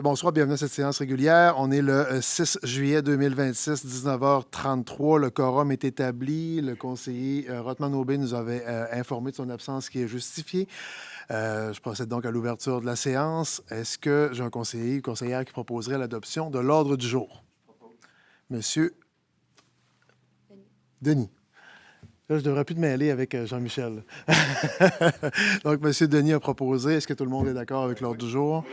bonsoir, bienvenue à cette séance régulière. On est le 6 juillet 2026, 19h33. Le quorum est établi. Le conseiller Rothman-Aubé nous avait informé de son absence qui est justifiée. Je procède donc à l'ouverture de la séance. Est-ce que j'ai un conseiller ou conseillère qui proposerait l'adoption de l'ordre du jour? Monsieur Denis. Là, je ne devrais plus te mêler avec Jean-Michel. Donc, Monsieur Denis a proposé. Est-ce que tout le monde est d'accord avec l'ordre du jour?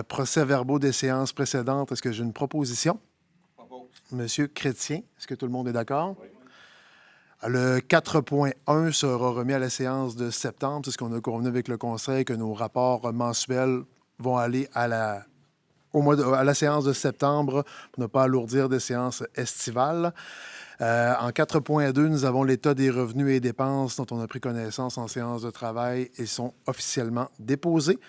Procès-verbaux des séances précédentes, est-ce que j'ai une proposition? Monsieur Chrétien, est-ce que tout le monde est d'accord? Oui. Le 4.1 sera remis à la séance de septembre. C'est ce qu'on a convenu avec le Conseil, que nos rapports mensuels vont aller à la séance de septembre pour ne pas alourdir des séances estivales. En 4.2, nous avons l'état des revenus et dépenses dont on a pris connaissance en séance de travail et sont officiellement déposés.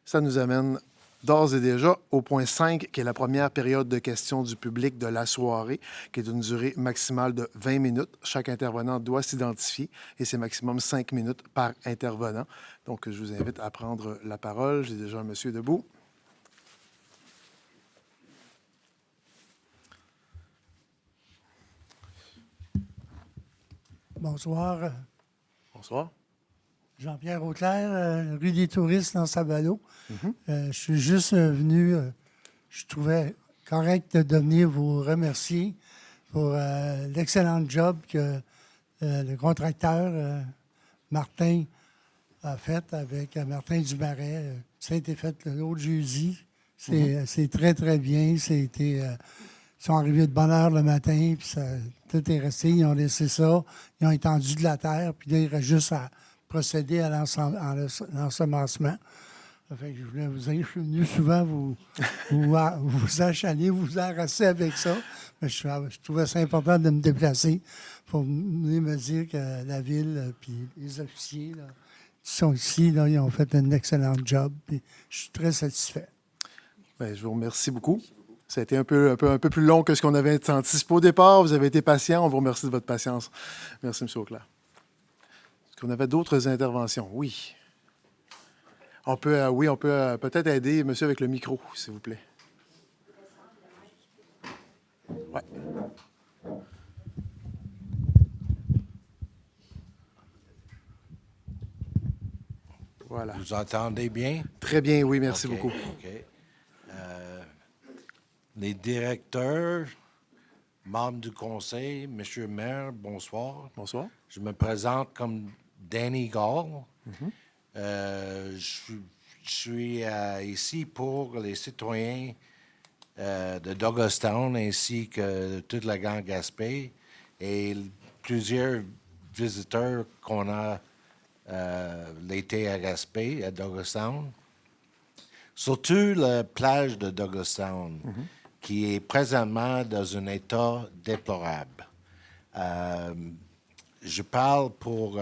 Ça nous amène d'ores et déjà au point 5, qui est la première période de questions du public de la soirée, qui est d'une durée maximale de 20 minutes. Chaque intervenant doit s'identifier et c'est maximum 5 minutes par intervenant. Donc, je vous invite à prendre la parole. J'ai déjà un monsieur debout. Bonsoir. Bonsoir. Jean-Pierre Auclair, rue des Touristes dans Sabalo. Je suis juste venu, je trouvais correct de venir vous remercier pour l'excellent job que le contracteur Martin a fait avec Martin Dumaret. Ça a été fait l'autre jeudi. C'est très, très bien. Ils sont arrivés de bonne heure le matin, puis tout est resté. Ils ont laissé ça. Ils ont étendu de la terre, puis là, il reste juste à procéder à l'ensemencement. Enfin, je voulais vous dire, je suis venu souvent vous achaler, vous harasser avec ça. Mais je trouvais ça important de me déplacer pour venir me dire que la ville puis les officiers là, qui sont ici, là, ils ont fait un excellent job. Puis je suis très satisfait. Bien, je vous remercie beaucoup. Ça a été un peu plus long que ce qu'on avait anticipé au départ. Vous avez été patient. On vous remercie de votre patience. Merci, M. Auclair. Est-ce qu'on avait d'autres interventions? Oui. On peut peut-être aider monsieur avec le micro, s'il vous plaît. Ouais. Voilà. Vous entendez bien? Très bien, oui, merci beaucoup. OK. Les directeurs, membres du conseil, Monsieur le maire, bonsoir. Bonsoir. Je me présente comme Danny Gall. Je suis ici pour les citoyens de Douglastown ainsi que toute la gang Gaspé et plusieurs visiteurs qu'on a l'été à Gaspé, à Douglastown. Surtout la plage de Douglastown, qui est présentement dans un état déplorable. Je parle pour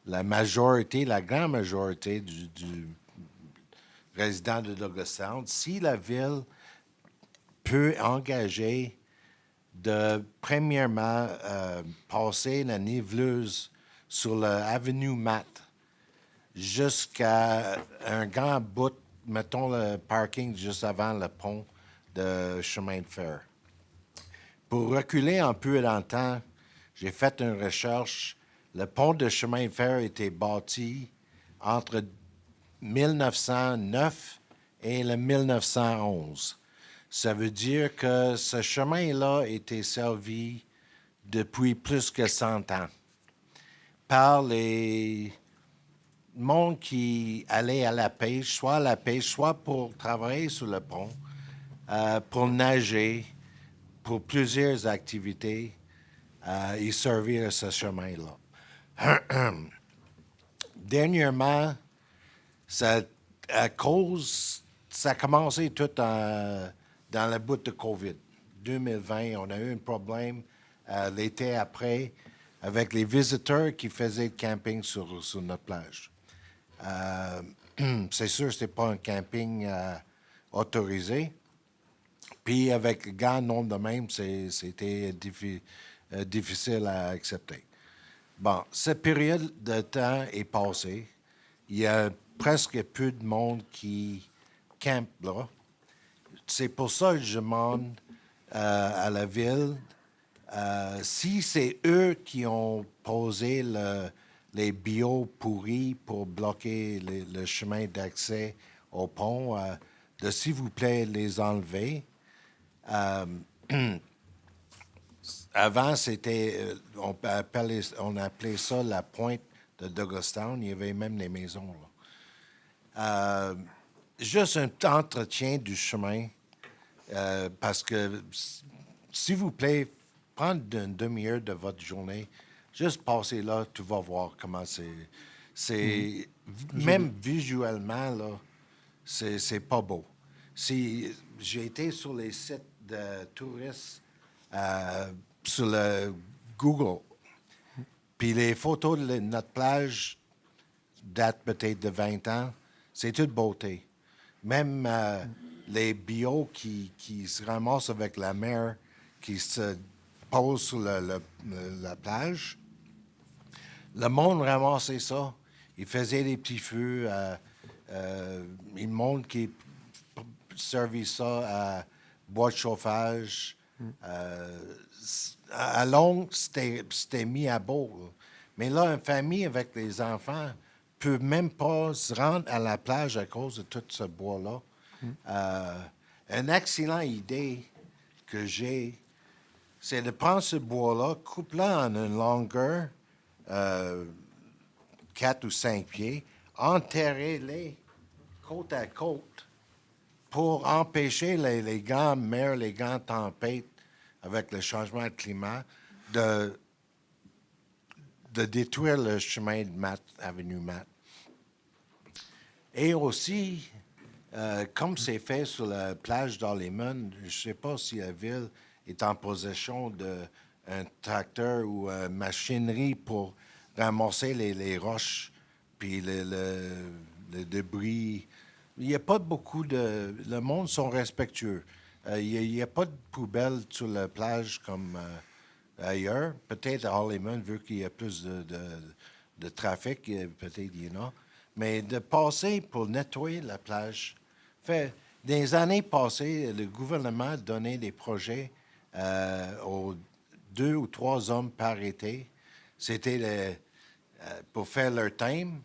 la majorité, la grande majorité du résident de Douglastown. Si la ville peut engager de, premièrement, passer la niveleuse sur l'avenue Matt jusqu'à un grand bout, mettons le parking juste avant le pont de chemin de fer. Pour reculer un peu dans le temps, j'ai fait une recherche. Le pont de chemin de fer a été bâti entre 1909 et le 1911. Ça veut dire que ce chemin-là a été servi depuis plus que 100 ans par les monde qui allait à la pêche, soit pour travailler sur le pont, pour nager, pour plusieurs activités, et servir ce chemin-là. Dernièrement, ça a commencé tout dans le bout de COVID. 2020, on a eu un problème l'été après avec les visiteurs qui faisaient camping sur notre plage. C'est sûr que ce n'était pas un camping autorisé. Puis avec un grand nombre de même, c'était difficile à accepter. Bon, cette période de temps est passée. Il y a presque plus de monde qui campe là. c'est pour ça que je demande à la ville, si c'est eux qui ont posé les bio pourris pour bloquer le chemin d'accès au pont, de s'il vous plaît les enlever. Avant, c'était, on appelait ça la pointe de Douglastown. Il y avait même les maisons là. Juste un entretien du chemin, parce que, s'il vous plaît, prendre une demi-heure de votre journée, juste passer là, tu vas voir comment c'est même visuellement, là, c'est pas beau. J'ai été sur les sites de touristes, sur le Google, puis les photos de notre plage datent peut-être de 20 ans. C'est toute beauté. Même les bio qui se ramassent avec la mer, qui se posent sur la plage, le monde ramassait ça. Ils faisaient des petits feux. Le monde qui servait ça à bois de chauffage. À longue, c'était mis à beau. Là. Mais là, une famille avec les enfants peut même pas se rendre à la plage à cause de tout ce bois-là. Une excellente idée que j'ai, c'est de prendre ce bois-là, coupe-le en une longueur 4 ou 5 pieds, enterrer-les côte à côte pour empêcher les grandes mers, les grandes tempêtes avec le changement de climat de détruire le chemin de Avenue Matt. Et aussi, comme c'est fait sur la plage d'Harleman, je ne sais pas si la ville est en possession d'un tracteur ou une machinerie pour ramasser les roches puis le débris. Il n'y a pas beaucoup de... Le monde sont respectueux. Il n'y a pas de poubelle sur la plage comme ailleurs. Peut-être à Harleman, vu qu'il y a plus de trafic, peut-être il y en a. Mais de passer pour nettoyer la plage. Des années passées, le gouvernement donnait des projets aux 2 ou 3 hommes par été. C'était pour faire leur thème.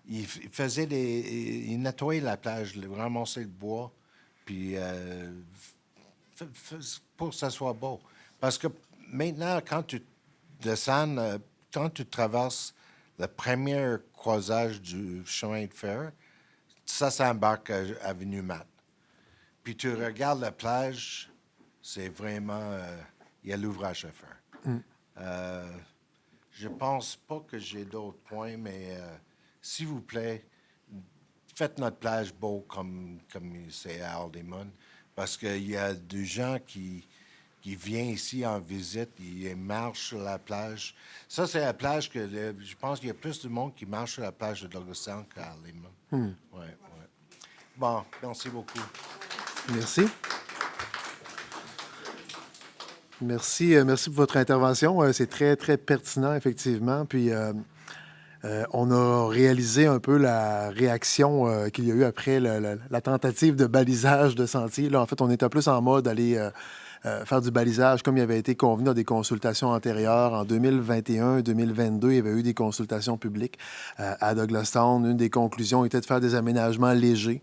Ils nettoyaient la plage, ramassaient le bois, puis pour que ça soit beau. Parce que maintenant, quand tu descends, quand tu traverses le premier croisage du chemin de fer, ça s'embarque à Avenue Matt. Puis tu regardes la plage, c'est vraiment... il y a l'ouvrage à faire. Je pense pas que j'ai d'autres points, mais s'il vous plaît, faites notre plage beau comme c'est à Harleman, parce qu'il y a des gens qui viennent ici en visite, ils marchent sur la plage. Ça, c'est la plage que je pense qu'il y a plus de monde qui marche sur la plage de Douglastown qu'à Harleman. Ouais. Bon, merci beaucoup. Merci. Merci pour votre intervention. C'est très, très pertinent, effectivement. Puis, on a réalisé un peu la réaction qu'il y a eu après la tentative de balisage de sentiers. Là, en fait, on était plus en mode aller faire du balisage comme il avait été convenu dans des consultations antérieures. En 2021-2022, il y avait eu des consultations publiques à Douglastown. Une des conclusions était de faire des aménagements légers,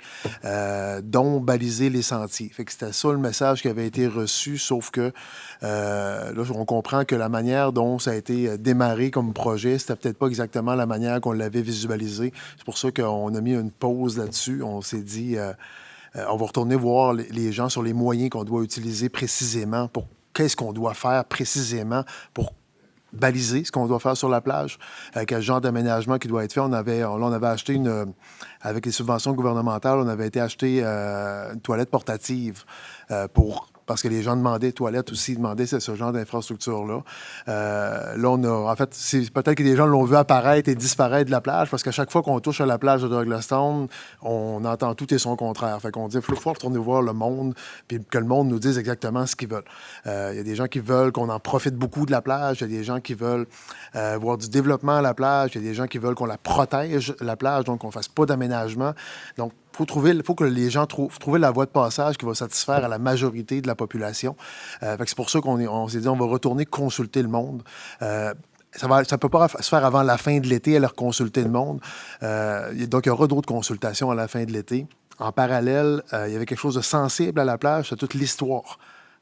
dont baliser les sentiers. Fait que c'était ça le message qui avait été reçu, sauf que là, on comprend que la manière dont ça a été démarré comme projet, c'était peut-être pas exactement la manière qu'on l'avait visualisé. C'est pour ça qu'on a mis une pause là-dessus. On s'est dit... on va retourner voir les gens sur les moyens qu'on doit utiliser précisément pour qu'est-ce qu'on doit faire précisément pour baliser ce qu'on doit faire sur la plage, quel genre d'aménagement qui doit être fait. On avait acheté avec les subventions gouvernementales, on avait été acheter une toilette portative parce que les gens demandaient toilettes aussi, demandaient ce genre d'infrastructure-là. En fait, c'est peut-être que des gens l'ont vu apparaître et disparaître de la plage, parce qu'à chaque fois qu'on touche à la plage de Douglastown, on entend tout et son contraire. Fait qu'on dit, il faut retourner voir le monde, puis que le monde nous dise exactement ce qu'ils veulent. Il y a des gens qui veulent qu'on en profite beaucoup de la plage, il y a des gens qui veulent voir du développement à la plage, il y a des gens qui veulent qu'on la protège, la plage, donc qu'on ne fasse pas d'aménagement. Donc, faut que les gens trouver la voie de passage qui va satisfaire à la majorité de la population. Fait que c'est pour ça qu'on s'est dit on va retourner consulter le monde. Ça ne peut pas se faire avant la fin de l'été, à leur consulter le monde. Donc, il y aura d'autres consultations à la fin de l'été. En parallèle, il y avait quelque chose de sensible à la plage, c'est toute l'histoire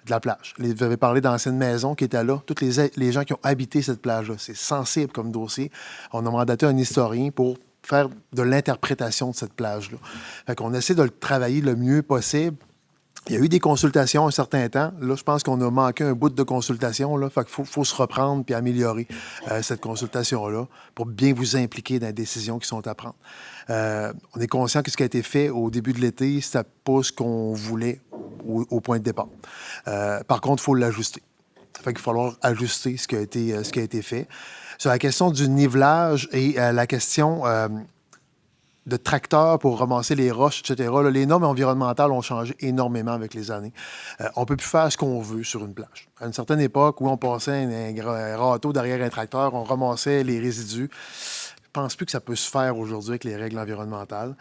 de la plage. Vous avez parlé d'anciennes maisons qui étaient là, tous les gens qui ont habité cette plage-là. C'est sensible comme dossier. On a mandaté un historien pour faire de l'interprétation de cette plage-là. Fait qu'on essaie de le travailler le mieux possible. Il y a eu des consultations un certain temps. Là, je pense qu'on a manqué un bout de consultation. Là. Fait qu'il faut se reprendre puis améliorer cette consultation-là pour bien vous impliquer dans les décisions qui sont à prendre. On est conscient que ce qui a été fait au début de l'été, c'était pas ce qu'on voulait au point de départ. Par contre, il faut l'ajuster. Ça fait qu'il va falloir ajuster ce qui a été fait. Sur la question du nivelage et la question de tracteurs pour ramasser les roches, etc., là, les normes environnementales ont changé énormément avec les années. On ne peut plus faire ce qu'on veut sur une plage. À une certaine époque où on passait un râteau derrière un tracteur, on ramassait les résidus. Je ne pense plus que ça peut se faire aujourd'hui avec les règles environnementales.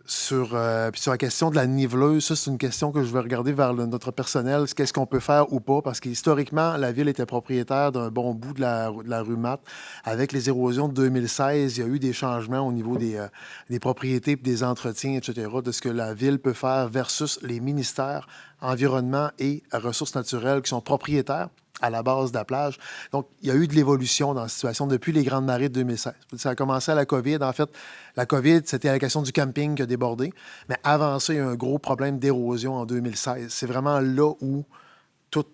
Sur la question de la niveleuse, ça, c'est une question que je vais regarder vers notre personnel. Qu'est-ce qu'on peut faire ou pas? Parce qu'historiquement, la ville était propriétaire d'un bon bout de la rue Matte. Avec les érosions de 2016, il y a eu des changements au niveau des propriétés et des entretiens, etc., de ce que la ville peut faire versus les ministères environnement et ressources naturelles qui sont propriétaires à la base de la plage. Donc, il y a eu de l'évolution dans la situation depuis les grandes marées de 2016. Ça a commencé à la COVID. En fait, la COVID, c'était la question du camping qui a débordé. Mais avant ça, il y a eu un gros problème d'érosion en 2016. C'est vraiment là où tout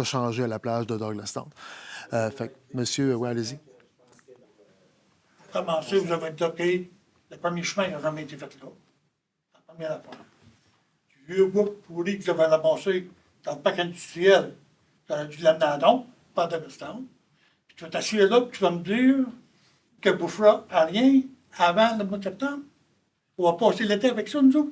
a changé à la plage de Douglastown. Fait que, monsieur, allez-y. Pour commencer, vous avez bloqué le premier chemin n'a jamais été fait là. La première affaire. Du vieux bois pourri que vous avez ramassé dans le parc industriel, tu aurais dû l'amener à Don, pas à Douglastown. Puis tu vas t'asseoir là, puis tu vas me dire que vous ne ferez rien avant le mois de septembre. On va passer l'été avec ça, nous autres.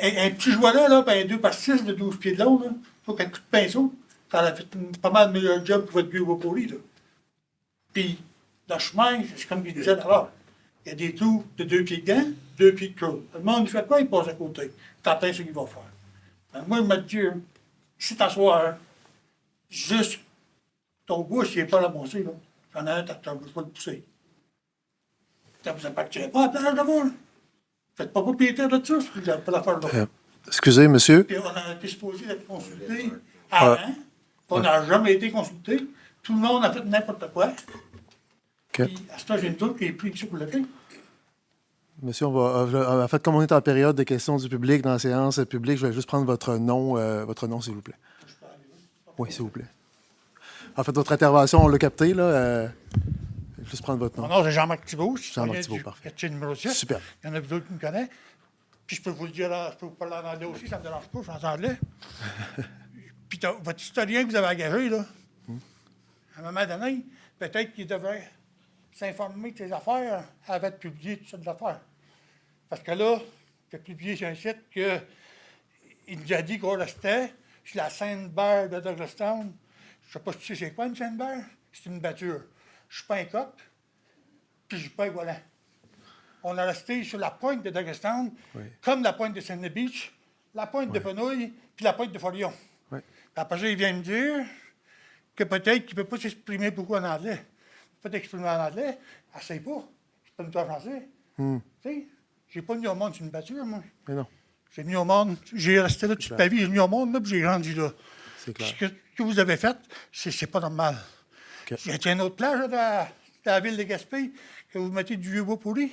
Un petit jouet là, ben 2 par 6 de 12 pieds de long, il faut qu'un coup de pinceau, ça aurait fait pas mal meilleur job que votre vieux bois pourri, là. Puis, le chemin, c'est comme je disais d'abord. Il y a des trous de 2 pieds dedans, 2 pieds de creux. Le monde, il fait quoi? Il passe à côté. T'en ce qu'il va faire. Ben, moi, je me dis, si t'assois, juste ton bouche, il n'est pas ramassé, là. J'en ai un, t'as pas le pousser. Ça vous appartient pas à la plage d'avant, là. Faites pas propriétaire de ça, vous n'avez pas l'affaire là. Excusez, monsieur. Puis on a été supposé être consulté avant. On n'a jamais été consulté. Tout le monde a fait n'importe quoi. OK. Puis à ce temps, j'ai une doute qui est pris ici pour le temps. Monsieur, en fait, comme on est en période de questions du public, dans la séance publique, je vais juste prendre votre nom, s'il vous plaît. Oui, s'il vous plaît. En fait, votre intervention, on l'a capté, là. Je vais juste prendre votre nom. Mon nom, c'est Jean-Marc Thibault. Jean-Marc Thibault, parfait. Quartier numéro 6. Super. Il y en a d'autres qui me connaissent. Puis je peux vous le dire, là, je peux vous parler en anglais aussi, ça ne me dérange pas, je suis en anglais. Puis votre historien que vous avez engagé, là, à un moment donné, peut-être qu'il devrait s'informer de ses affaires avant de publier toutes sortes d'affaires. Parce que là, il a publié sur un site qu'il nous a dit qu'on restait sur la Sainte-Barre de Douglastown. Je ne sais pas si tu sais c'est quoi une Sainte-Barre. C'est une batture. Je suis pas un coq, puis je suis pas un volant. On est resté sur la pointe de Douglastown, comme la pointe de Sandy Beach, la pointe de Penouille, puis la pointe de Forion. Oui. Après ça, il vient me dire que peut-être qu'il ne peut pas s'exprimer beaucoup en anglais. Il peut t'exprimer en anglais, essaye pas. Je peux me faire en français. Tu sais, j'ai pas mis au monde sur une batture, moi. Mais non, J'ai mis au monde, j'ai resté là toute ma vie, j'ai mis au monde, là, puis j'ai grandi là. c'est clair. Ce que vous avez fait, c'est pas normal. OK. Y a-t-il une autre plage là, dans la ville de Gaspé que vous mettez du vieux bois pourri?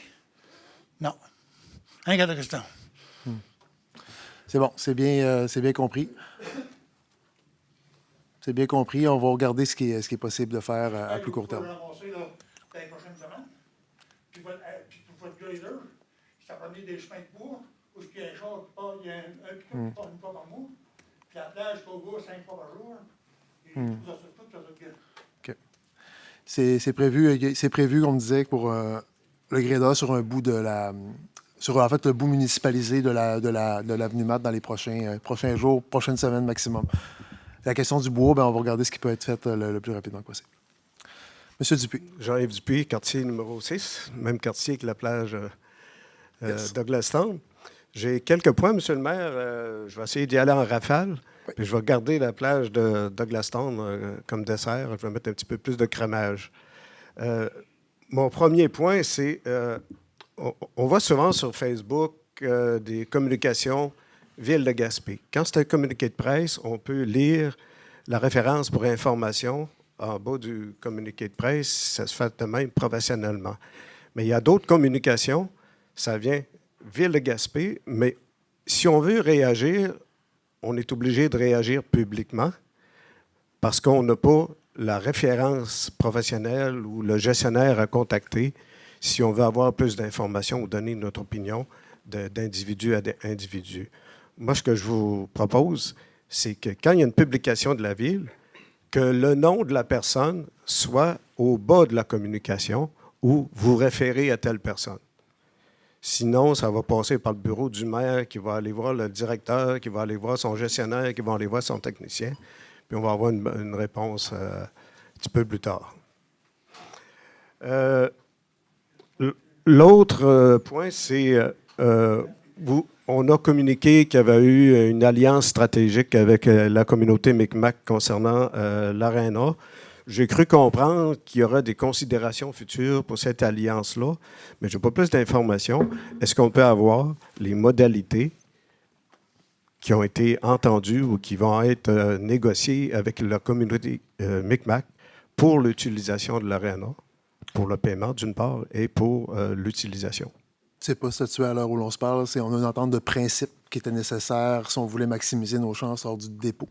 Non. Un gars de restant. C'est bon, c'est bien compris. C'est bien compris. On va regarder ce qui est possible de faire à plus court terme. Vous pouvez ramasser là, dans les prochaines semaines. Puis pour votre grader, ça va venir des chemins de bois, où il y a un char qui part, il y a un pick-up qui part une fois par mois. Puis la plage qu'on va 5 fois par jour. Et tout ça, tout gars. OK. C'est prévu, on me disait, pour le Gréda sur un bout de la... Sur, en fait, le bout municipalisé de l'avenue Matte dans les prochains jours, prochaines semaines maximum. La question du bois, on va regarder ce qui peut être fait le plus rapidement possible. Monsieur Dupuis. Jean-Yves Dupuis, quartier numéro 6, même quartier que la plage Yes. Douglastown. J'ai quelques points, Monsieur le maire. Je vais essayer d'y aller en rafale. Puis je vais garder la plage de Douglastown comme dessert. Je vais mettre un petit peu plus de crémage. Mon premier point, c'est on voit souvent sur Facebook des communications Ville de Gaspé. Quand c'est un communiqué de presse, on peut lire la référence pour information en bas du communiqué de presse. Ça se fait de même professionnellement. Mais il y a d'autres communications. Ça vient Ville de Gaspé, mais si on veut réagir, on est obligé de réagir publiquement parce qu'on n'a pas la référence professionnelle ou le gestionnaire à contacter si on veut avoir plus d'informations ou donner notre opinion d'individu à individu. Moi, ce que je vous propose, c'est que quand il y a une publication de la Ville, que le nom de la personne soit au bas de la communication ou vous référez à telle personne. Sinon, ça va passer par le bureau du maire qui va aller voir le directeur, qui va aller voir son gestionnaire, qui va aller voir son technicien. Puis on va avoir une réponse un petit peu plus tard. L'autre point, c'est on a communiqué qu'il y avait eu une alliance stratégique avec la communauté Micmac concernant l'Arena. J'ai cru comprendre qu'il y aura des considérations futures pour cette alliance-là, mais je n'ai pas plus d'informations. Est-ce qu'on peut avoir les modalités qui ont été entendues ou qui vont être négociées avec la communauté Micmac pour l'utilisation de l'Arena, pour le paiement d'une part et pour l'utilisation? C'est pas statué à l'heure où l'on se parle. On a une entente de principe qui était nécessaire si on voulait maximiser nos chances hors du dépôt.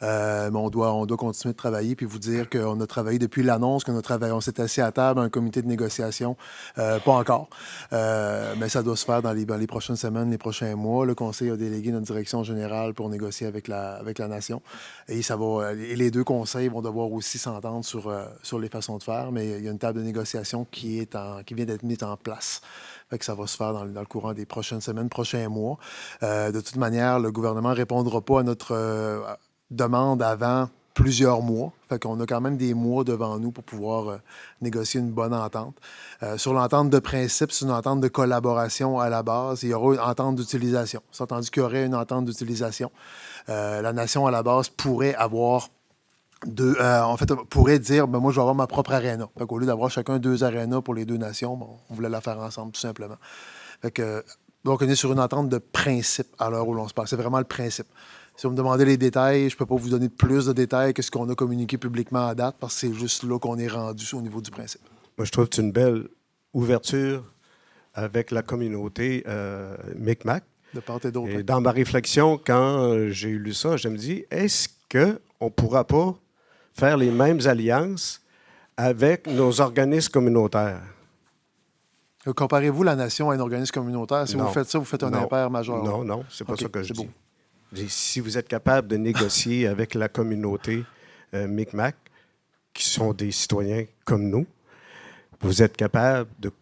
Mais on doit continuer de travailler puis vous dire qu'on a travaillé depuis l'annonce, on s'est assis à table, un comité de négociation. Pas encore. Mais ça doit se faire dans les prochaines semaines, les prochains mois. Le Conseil a délégué notre direction générale pour négocier avec la Nation. Et les deux conseils vont devoir aussi s'entendre sur les façons de faire, mais il y a une table de négociation qui vient d'être mise en place. Fait que ça va se faire dans le courant des prochaines semaines, prochains mois. De toute manière, le gouvernement ne répondra pas à notre demande avant plusieurs mois. Fait qu'on a quand même des mois devant nous pour pouvoir négocier une bonne entente. Sur l'entente de principe, c'est une entente de collaboration à la base. Il y aura une entente d'utilisation. C'est entendu qu'il y aurait une entente d'utilisation. La Nation, à la base, pourrait avoir pourrait dire, moi, je vais avoir ma propre aréna. Fait qu'au lieu d'avoir chacun 2 arénas pour les 2 nations, on voulait la faire ensemble, tout simplement. Fait que, donc, on est sur une entente de principe à l'heure où l'on se parle. C'est vraiment le principe. Si vous me demandez les détails, je ne peux pas vous donner plus de détails que ce qu'on a communiqué publiquement à date, parce que c'est juste là qu'on est rendu au niveau du principe. Moi, je trouve que c'est une belle ouverture avec la communauté Micmac. De part et d'autre. Et dans ma réflexion, quand j'ai lu ça, je me dis, est-ce qu'on ne pourra pas faire les mêmes alliances avec nos organismes communautaires? Comparez-vous la Nation à un organisme communautaire? Si Non. vous faites ça, vous faites un impair majeur. Non, c'est pas ça que je dis. Beau. Si vous êtes capable de négocier avec la communauté Micmac, qui sont des citoyens comme nous, vous êtes capable de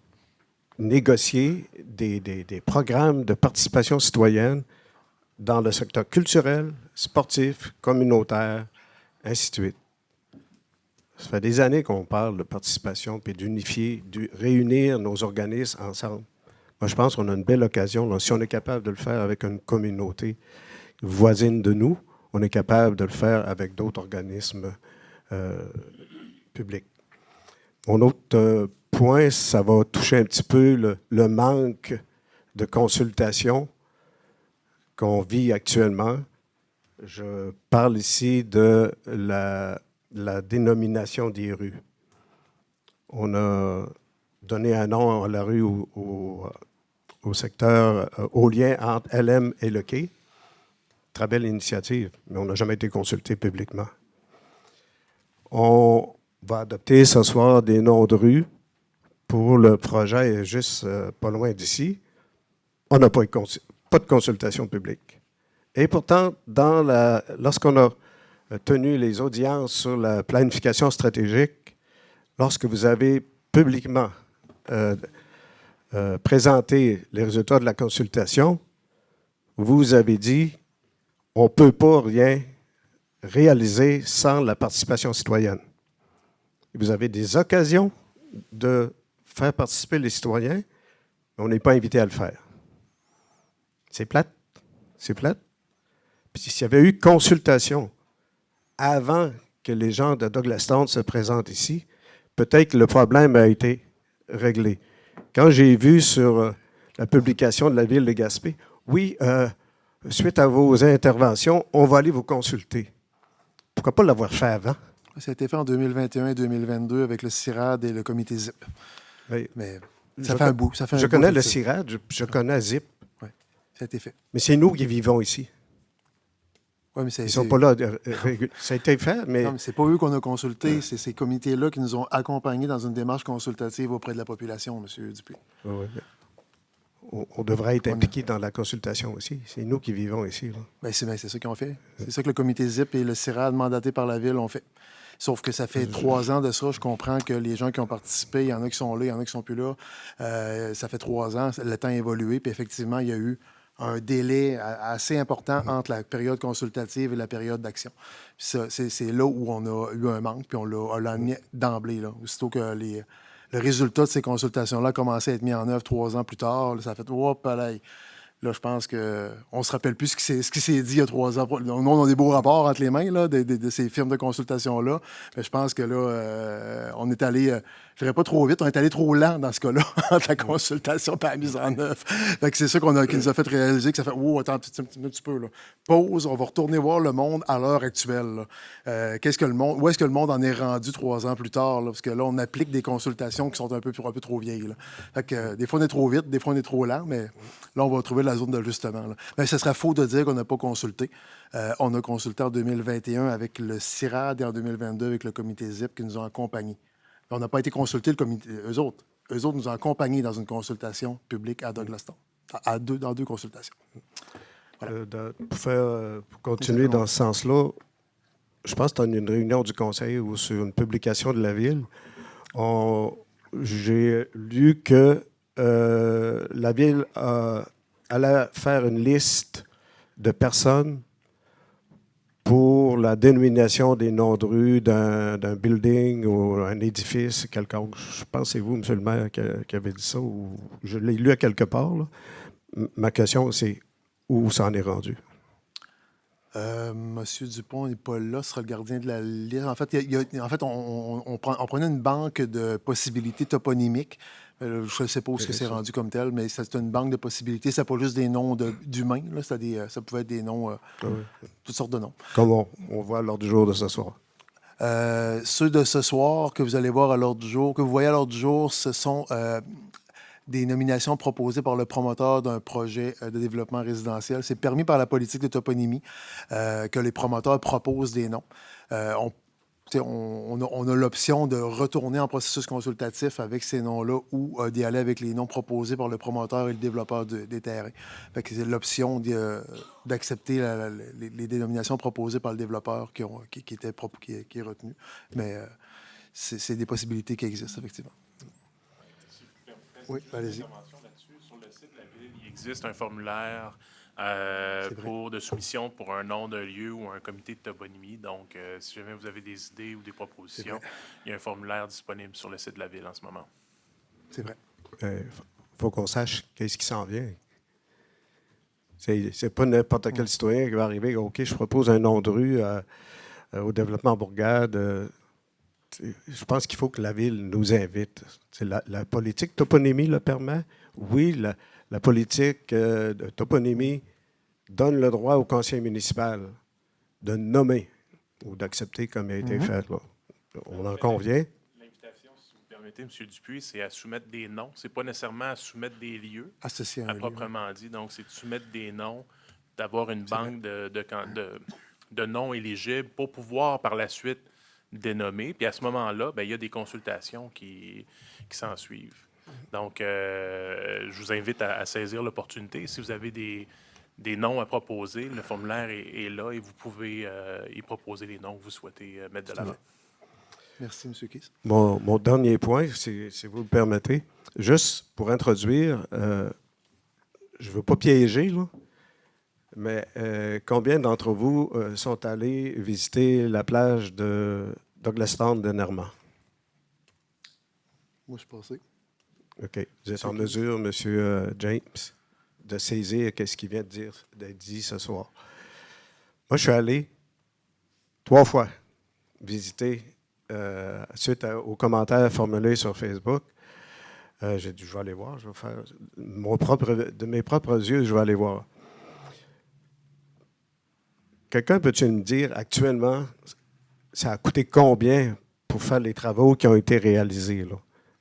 négocier des programmes de participation citoyenne dans le secteur culturel, sportif, communautaire, ainsi de suite. Ça fait des années qu'on parle de participation puis d'unifier, de réunir nos organismes ensemble. Moi, je pense qu'on a une belle occasion. Là, si on est capable de le faire avec une communauté voisine de nous, on est capable de le faire avec d'autres organismes publics. Mon autre point, ça va toucher un petit peu le manque de consultation qu'on vit actuellement. Je parle ici de la dénomination des rues. On a donné un nom à la rue au secteur, au lien entre LM et le quai. Très belle initiative, mais on n'a jamais été consulté publiquement. On va adopter ce soir des noms de rues pour le projet juste pas loin d'ici. On n'a pas de consultation publique. Et pourtant, lorsqu'on a tenu les audiences sur la planification stratégique, lorsque vous avez publiquement présenté les résultats de la consultation, vous avez dit on ne peut pas rien réaliser sans la participation citoyenne. Vous avez des occasions de faire participer les citoyens, On n'est pas invité à le faire. C'est plate. C'est plate. Puis s'il y avait eu consultation avant que les gens de Douglastown se présentent ici, peut-être que le problème a été réglé. Quand j'ai vu sur la publication de la Ville de Gaspé, oui, suite à vos interventions, on va aller vous consulter. Pourquoi pas l'avoir fait avant? Ça a été fait en 2021 et 2022 avec le CIRAD et le comité ZIP. Oui. Mais ça fait un bout. Ça fait un Je bout, connais le effectivement. CIRAD, je connais ZIP, Oui, ça a été fait. mais c'est nous qui vivons ici. Ouais, mais Ils ne sont pas là. Ça a été fait, mais Non, mais c'est pas eux qu'on a consultés, c'est ces comités-là qui nous ont accompagnés dans une démarche consultative auprès de la population, M. Dupuis. ouais, mais on devrait être On a- impliqués dans la consultation aussi. C'est nous qui vivons ici. Là. Ben, c'est ça qu'ils ont fait. C'est ça que le comité ZIP et le CIRAD mandaté par la Ville ont fait. Sauf que ça fait 3 ans de ça. Je comprends que les gens qui ont participé, il y en a qui sont là, il y en a qui sont plus là. Ça fait 3 ans. Le temps a évolué. Puis effectivement, il y a eu un délai assez important entre la période consultative et la période d'action. Puis ça, c'est là où on a eu un manque, puis on l'a mis d'emblée. Là. Aussitôt que le résultat de ces consultations-là a commencé à être mis en œuvre 3 ans plus tard, là, ça a fait « Oh, pareil ». Là, je pense qu'on ne se rappelle plus ce qui s'est dit il y a 3 ans. Nous, on a des beaux rapports entre les mains là, de ces firmes de consultation-là. Mais je pense que là, on est allé, je dirais pas trop vite, on est allé trop lent dans ce cas-là, entre la consultation et la mise en œuvre. Fait que c'est ça qui nous a fait réaliser que ça fait, oh, attends un petit peu, là. Pause, on va retourner voir le monde à l'heure actuelle. Là. Où est-ce que le monde en est rendu 3 ans plus tard? Là? Parce que là, on applique des consultations qui sont un peu trop vieilles. Là. Fait que des fois, on est trop vite, des fois, on est trop lent, mais là, on va trouver la zone d'ajustement. Là. Mais ce serait faux de dire qu'on n'a pas consulté. On a consulté en 2021 avec le CIRAD et en 2022 avec le comité ZIP qui nous ont accompagnés. On n'a pas été consultés, le comité, eux autres. Eux autres nous ont accompagnés dans une consultation publique à Douglastown, dans 2 consultations. Voilà. Pour continuer dans ce sens-là, je pense que dans une réunion du conseil ou sur une publication de la Ville, j'ai lu que la Ville allait faire une liste de personnes pour la dénomination des noms de rue d'un building ou un édifice quelconque. Je pense que c'est vous, M. le maire, qui avez dit ça, ou je l'ai lu à quelque part. Là. Ma question, c'est où ça en est rendu? Monsieur Dupont n'est pas là, ce sera le gardien de la liste. En fait, on prenait une banque de possibilités toponymiques. Je ne sais pas où c'est rendu comme tel, mais c'est une banque de possibilités. C'est pas juste des noms d'humains. Là, ça pouvait être des noms, toutes sortes de noms. Comme on voit lors du jour de ce soir. Ceux de ce soir que vous allez voir à l'ordre du jour, que vous voyez à l'ordre du jour, ce sont des nominations proposées par le promoteur d'un projet de développement résidentiel. C'est permis par la politique de toponymie que les promoteurs proposent des noms. On a l'option de retourner en processus consultatif avec ces noms-là ou d'y aller avec les noms proposés par le promoteur et le développeur des terrains. Fait que c'est l'option d'accepter les dénominations proposées par le développeur qui est retenue. Mais c'est des possibilités qui existent, effectivement. Oui, allez-y. Sur le site de la Ville, il existe un formulaire de soumission pour un nom d'un lieu ou un comité de toponymie. Donc, si jamais vous avez des idées ou des propositions, il y a un formulaire disponible sur le site de la Ville en ce moment. C'est vrai. Il faut qu'on sache qu'est-ce qui s'en vient. C'est pas n'importe quel citoyen qui va arriver. OK, je propose un nom de rue au développement bourgade. Je pense qu'il faut que la Ville nous invite. La politique toponymie le permet. Oui, la politique de toponymie donne le droit au conseil municipal de nommer ou d'accepter comme il a été fait. Là. On en convient. L'invitation, si vous permettez, M. Dupuis, c'est à soumettre des noms. Ce n'est pas nécessairement à soumettre des lieux, Associé à un lieu. proprement dit. Donc, c'est de soumettre des noms, d'avoir une banque de noms éligibles pour pouvoir, par la suite, dénommer. Puis à ce moment-là, il y a des consultations qui s'en suivent. Donc, je vous invite à saisir l'opportunité. Si vous avez des noms à proposer, le formulaire est là et vous pouvez y proposer les noms que vous souhaitez mettre de l'avant. Merci, M. Kiss. Mon dernier point, si vous le permettez, juste pour introduire, je ne veux pas piéger, là, mais combien d'entre vous sont allés visiter la plage de Douglastown de Normand? Moi, je suis passé. OK. Vous êtes en mesure, M. James, de saisir ce qu'il vient d'être dit ce soir. Moi, je suis allé 3 fois visiter, suite aux commentaires formulés sur Facebook. J'ai dit, je vais aller voir, je vais faire de mes propres yeux, je vais aller voir. Quelqu'un peut-il me dire actuellement, ça a coûté combien pour faire les travaux qui ont été réalisés, là?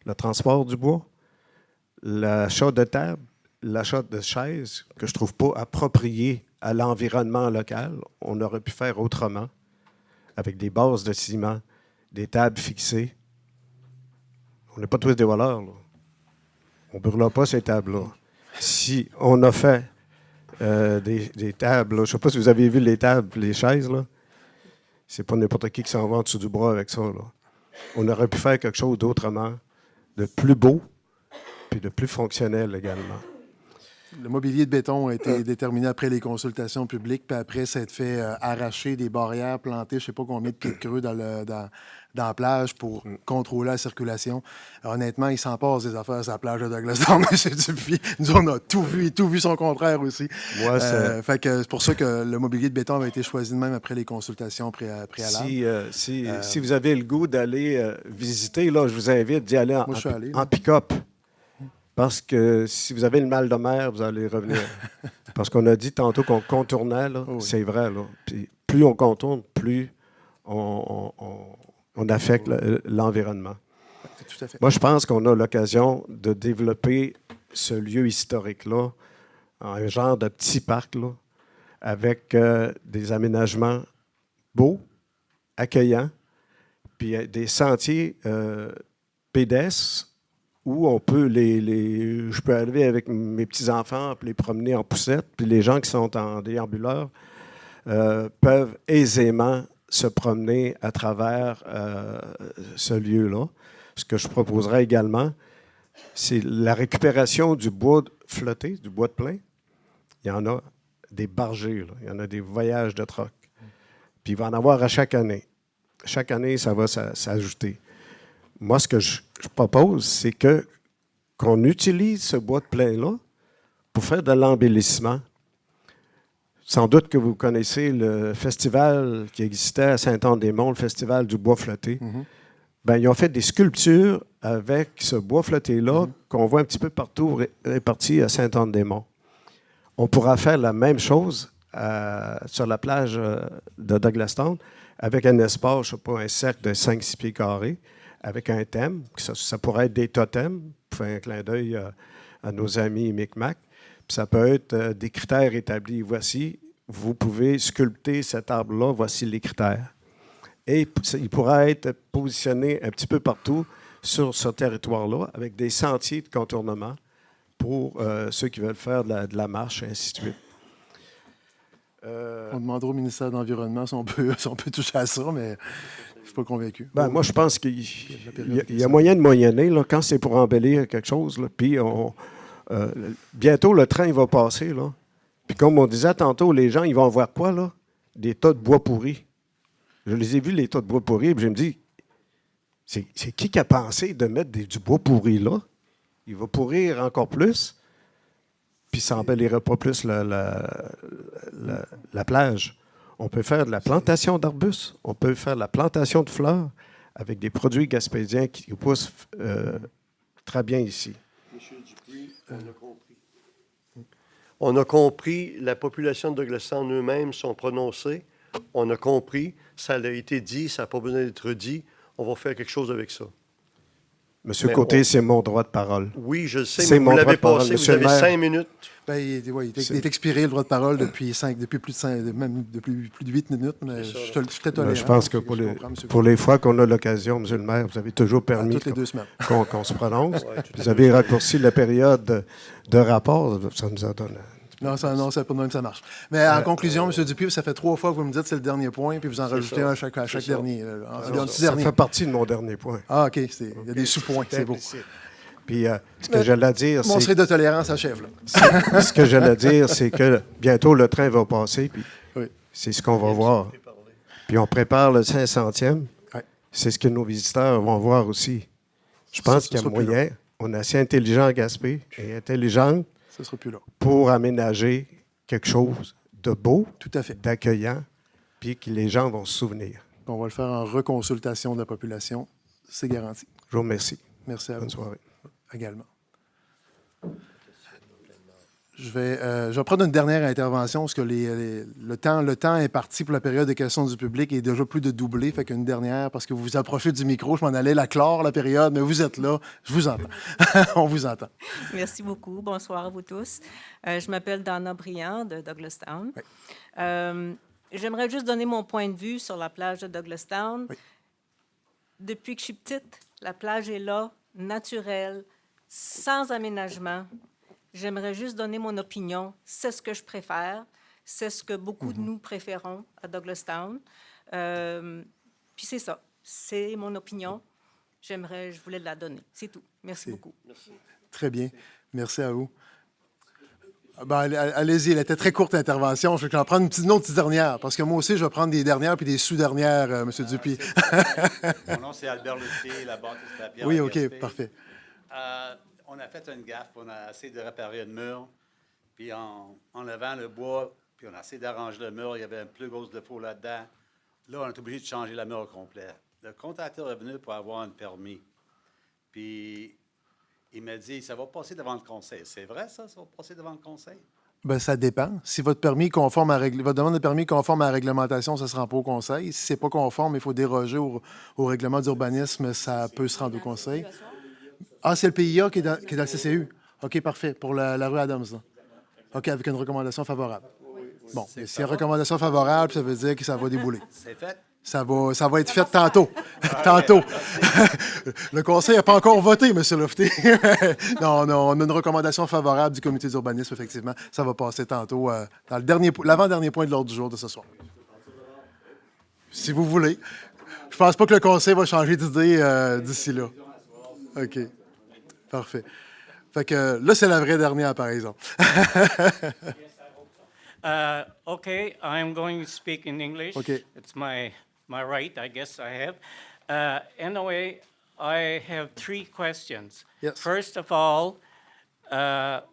Le transport du bois, l'achat de table, l'achat de chaises, que je ne trouve pas approprié à l'environnement local. On aurait pu faire autrement, avec des bases de ciment, des tables fixées. On n'est pas tous des voleurs, là. On ne brûlera pas ces tables-là. Si on a fait des tables, là, je ne sais pas si vous avez vu les tables, les chaises, là. C'est pas n'importe qui s'en va en dessous du bras avec ça, là. On aurait pu faire quelque chose d'autrement, de plus beau, puis de plus fonctionnel également. Le mobilier de béton a été déterminé après les consultations publiques, puis après s'être fait arracher des barrières, planter je ne sais pas combien de pieds de creux dans la plage pour contrôler la circulation. Honnêtement, il s'en passe des affaires sur la plage de Douglaston, M. Dupuis. Nous, on a tout vu, et tout vu son contraire aussi. Moi, fait que c'est pour ça que le mobilier de béton avait été choisi de même après les consultations préalables. Si vous avez le goût d'aller visiter, là, je vous invite d'y aller Moi, je suis allé, en pick-up. Parce que si vous avez le mal de mer, vous allez revenir. Parce qu'on a dit tantôt qu'on contournait, là, oui. C'est vrai. Là. Puis plus on contourne, plus on affecte l'environnement. Tout à fait. Moi, je pense qu'on a l'occasion de développer ce lieu historique-là, un genre de petit parc, là, avec des aménagements beaux, accueillants, puis des sentiers pédestres où on peut je peux arriver avec mes petits-enfants puis les promener en poussette, puis les gens qui sont en déambuleur peuvent aisément se promener à travers ce lieu-là. Ce que je proposerais également, c'est la récupération du bois flotté, du bois de plein. Il y en a des bargées, là. Il y en a des voyages de troc. Puis il va en avoir à chaque année. Chaque année, ça va s'ajouter. Moi, ce que je propose, c'est qu'on utilise ce bois de plein-là pour faire de l'embellissement. Sans doute que vous connaissez le festival qui existait à Saint-Anne-des-Monts, le festival du bois flotté. Mm-hmm. Bien, ils ont fait des sculptures avec ce bois flotté-là qu'on voit un petit peu partout réparti à Saint-Anne-des-Monts. On pourra faire la même chose sur la plage de Douglaston avec un espace, je ne sais pas, un cercle de 5-6 pieds carrés, avec un thème. Ça pourrait être des totems, pour faire un clin d'œil à nos amis Micmac. Puis ça peut être des critères établis. Voici, vous pouvez sculpter cet arbre-là, voici les critères. Et il pourra être positionné un petit peu partout sur ce territoire-là, avec des sentiers de contournement pour ceux qui veulent faire de la marche, et ainsi de suite. On demandera au ministère de l'Environnement si on peut toucher à ça, mais je ne suis pas convaincu. Moi, je pense qu'il y a moyen de moyenner là, quand c'est pour embellir quelque chose. Là, puis bientôt, le train va passer. Là. Puis comme on disait tantôt, les gens, ils vont voir quoi? Là? Des tas de bois pourris. Je les ai vus, les tas de bois pourris, puis je me dis, c'est qui a pensé de mettre du bois pourri là? Il va pourrir encore plus, puis ça embellira pas plus la plage. On peut faire de la plantation d'arbustes, on peut faire de la plantation de fleurs avec des produits gaspésiens qui poussent très bien ici. Monsieur Dupuis, on a compris. On a compris, la population de Douglaston eux-mêmes sont prononcés. On a compris, ça a été dit, ça n'a pas besoin d'être dit. On va faire quelque chose avec ça. Monsieur Côté, c'est mon droit de parole. Oui, je le sais, C'est mais vous l'avez passé, Monsieur vous avez le maire. 5 minutes. Ben, il est expiré le droit de parole depuis plus de 8 minutes. Mais je suis très tolérant. Je pense que pour les fois qu'on a l'occasion, Monsieur le maire, vous avez toujours permis toutes les 2 semaines. qu'on se prononce. Vous avez raccourci la période de rapport. Ça nous a donné... Non, c'est pas de même que ça marche. Mais en conclusion, M. Dupuis, ça fait 3 fois que vous me dites que c'est le dernier point, puis vous en rajoutez un à chaque dernier. Ça fait partie de mon dernier point. Ah, OK. Il y a des sous-points. C'est beau. Puis, ce que j'allais dire, Mon trait de tolérance achève. Ce que j'allais dire, c'est que bientôt, le train va passer, puis c'est ce qu'on va voir. Puis, on prépare le 500e. Ouais. C'est ce que nos visiteurs vont voir aussi. Je pense qu'il y a moyen on est assez intelligent à Gaspé et intelligente Ça ne sera plus là. pour aménager quelque chose de beau, Tout à fait. d'accueillant, puis que les gens vont se souvenir. On va le faire en reconsultation de la population. C'est garanti. Je vous remercie. Merci à vous Bonne soirée. également. Je vais prendre une dernière intervention parce que le temps est parti pour la période de questions du public et est déjà plus de doublé. Fait qu'une dernière, parce que vous vous approchez du micro, je m'en allais la clore, la période, mais vous êtes là, je vous entends. On vous entend. Merci beaucoup. Bonsoir à vous tous. Je m'appelle Dana Briand de Douglastown. Oui. J'aimerais juste donner mon point de vue sur la plage de Douglastown. Oui. Depuis que je suis petite, la plage est là, naturelle, sans aménagement. J'aimerais juste donner mon opinion. C'est ce que je préfère. C'est ce que beaucoup de nous préférons à Douglastown. Puis c'est ça. C'est mon opinion. Je voulais la donner. C'est tout. Merci beaucoup. Très bien. Merci à vous. Allez-y, elle était très courte l'intervention. Je vais en prendre une autre petite dernière, parce que moi aussi, je vais prendre des dernières puis des sous-dernières, M. Dupuis. Mon nom, c'est Albert Luthier, la bâtisse de la Pierre. Oui, à OK, Gaspé. parfait. On a fait une gaffe, on a essayé de réparer un mur, puis en levant le bois, puis on a essayé d'arranger le mur, il y avait un plus gros défaut là-dedans. Là, on est obligé de changer le mur au complet. Le contracteur est venu pour avoir un permis, puis il m'a dit, ça va passer devant le conseil. C'est vrai, ça va passer devant le conseil? Ben, ça dépend. Si votre permis conforme à votre demande de permis conforme à la réglementation, ça ne se rend pas au conseil. Si ce n'est pas conforme, il faut déroger au règlement d'urbanisme, ça peut se rendre au conseil. Ah, c'est le PIA qui est dans le CCU. OK, parfait. Pour la rue Adams, là. OK, avec une recommandation favorable. Bon, s'il y a une recommandation favorable, ça veut dire que ça va débouler. C'est fait. Ça va être fait tantôt. Tantôt. Le conseil n'a pas encore voté, M. Lofty. Non, on a une recommandation favorable du comité d'urbanisme, effectivement. Ça va passer tantôt dans l'avant-dernier point de l'ordre du jour de ce soir. Si vous voulez. Je pense pas que le conseil va changer d'idée d'ici là. OK. Parfait. Fait que là, c'est la vraie dernière, par exemple. Okay, I'm going to speak in English. Okay. It's my right, I guess I have. Anyway, I have 3 questions. Yes. First of all,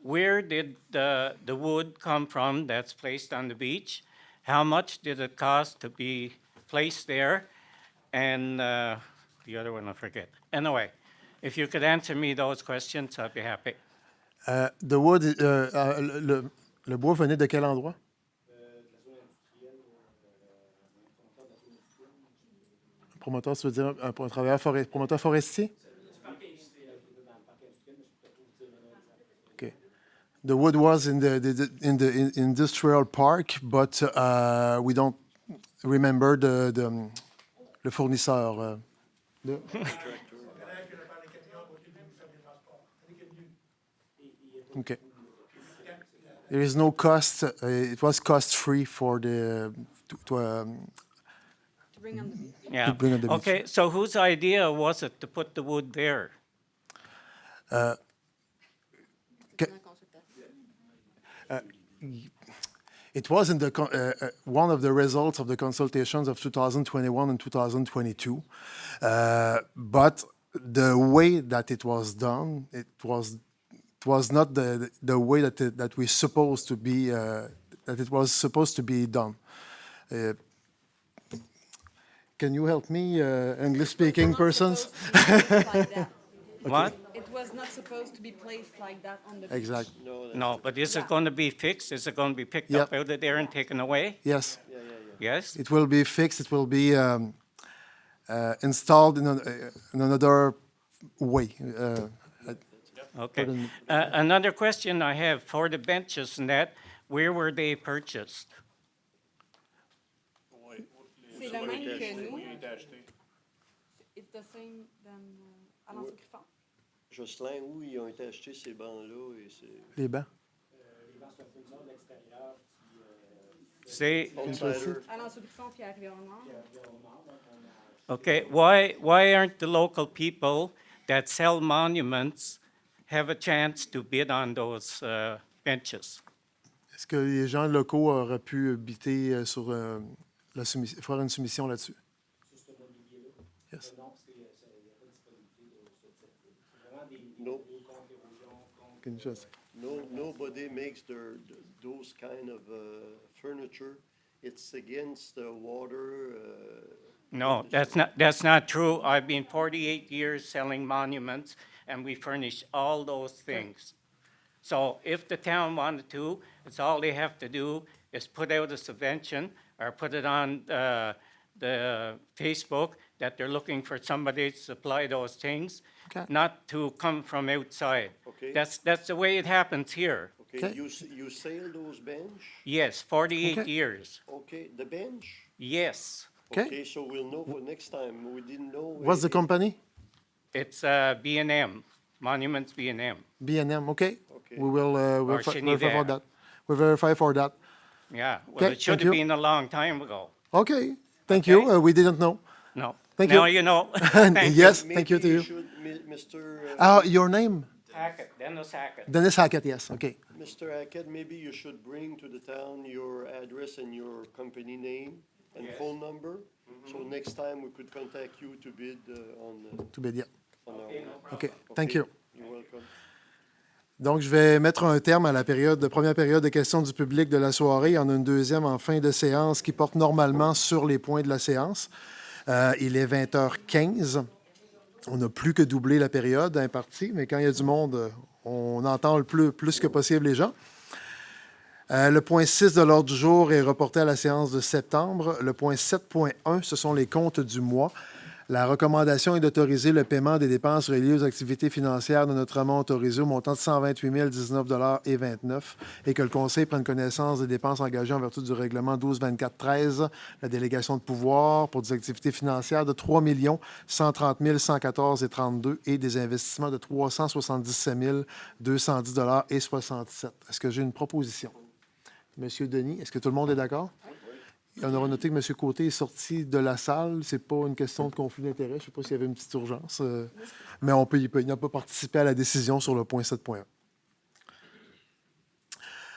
where did the wood come from that's placed on the beach? How much did it cost to be placed there? And the other one I forget. Anyway, if you could answer me those questions, I'd be happy. The wood, le bois venait de quel endroit? Promoteur, ça veut dire un travailleur promoteur forestier? Okay. The wood was in the industrial park, but we don't remember le fournisseur. Okay. There is no cost. It was cost-free for the Yeah. bring on the beach. Okay, so whose idea was it to put the wood there? It was in one of the results of the consultations of 2021 and 2022, but the way that it was done, it was not the way that we supposed to be that it was supposed to be done. Can you help me, English-speaking persons? What? It was not supposed to be placed like that on the beach. Exact. No, but is it going to be fixed? Is it going to be picked Yeah. up out of there and taken away? Yes, Yes? it will be fixed. It will be installed in another way. Okay. Another question I have for the benches and that, where were they purchased? C'est le même que nous. It's the same than à l'Anse-Griffon. Jocelyn, où ils ont été achetés ces bancs-là? Les bancs. Say, À l'Anse-Griffon puis à Rivière-Nord. okay, why aren't the local people that sell monuments have a chance to bid on those benches? Est-ce que les gens locaux auraient pu biter sur faire une soumission là-dessus? Yes. Non. Can you just... Nobody makes those kind of furniture. It's against the water. No, that's not true. I've been 48 years selling monuments, and we furnish all those things. So if the town wanted to, it's all they have to do is put out a subvention or put it on the Facebook that they're looking for somebody to supply those things, Okay. not to come from outside. Okay. That's the way it happens here. Okay, Okay. you sail those bench? Yes, 48 Okay. years. Okay, the bench? Yes. Okay. Okay, so we'll know for next time. We didn't know. What's the company? It's B&M, Monuments B&M. B&M, okay. Okay. We will Or verify for Schneider. that. We'll verify for that. Yeah, well, Okay, it should thank have you. been a long time ago. Okay, thank you. Okay. We didn't know. No. Thank Now you. you know. Thank Yes, Maybe thank you to you. should, Mr. Your name? Hackett, Dennis Hackett. Dennis Hackett, yes, okay. Mr. Hackett, maybe you should bring to the town your address and your company name and phone number. So next time we could contact you to bid on Tout bien, yeah. our. Okay, thank you. You're welcome. Donc, je vais mettre un terme à la première période de questions du public de la soirée. Il y en a une deuxième en fin de séance qui porte normalement sur les points de la séance. Il est 20h15. On n'a plus que doublé la période impartie, mais quand il y a du monde, on entend le plus que possible les gens. Le point 6 de l'ordre du jour est reporté à la séance de septembre. Le point 7.1, ce sont les comptes du mois. La recommandation est d'autoriser le paiement des dépenses reliées aux activités financières de Notre-Dame autorisées au montant de 128 019,29 $ et que le Conseil prenne connaissance des dépenses engagées en vertu du règlement 1224-13, la délégation de pouvoir pour des activités financières de 3 130 114,32 et des investissements de 377 210,67 $. Est-ce que j'ai une proposition? Monsieur Denis, est-ce que tout le monde est d'accord? On aura noté que M. Côté est sorti de la salle. Ce n'est pas une question de conflit d'intérêts. Je ne sais pas s'il y avait une petite urgence, mais il n'a pas participé à la décision sur le point 7.1.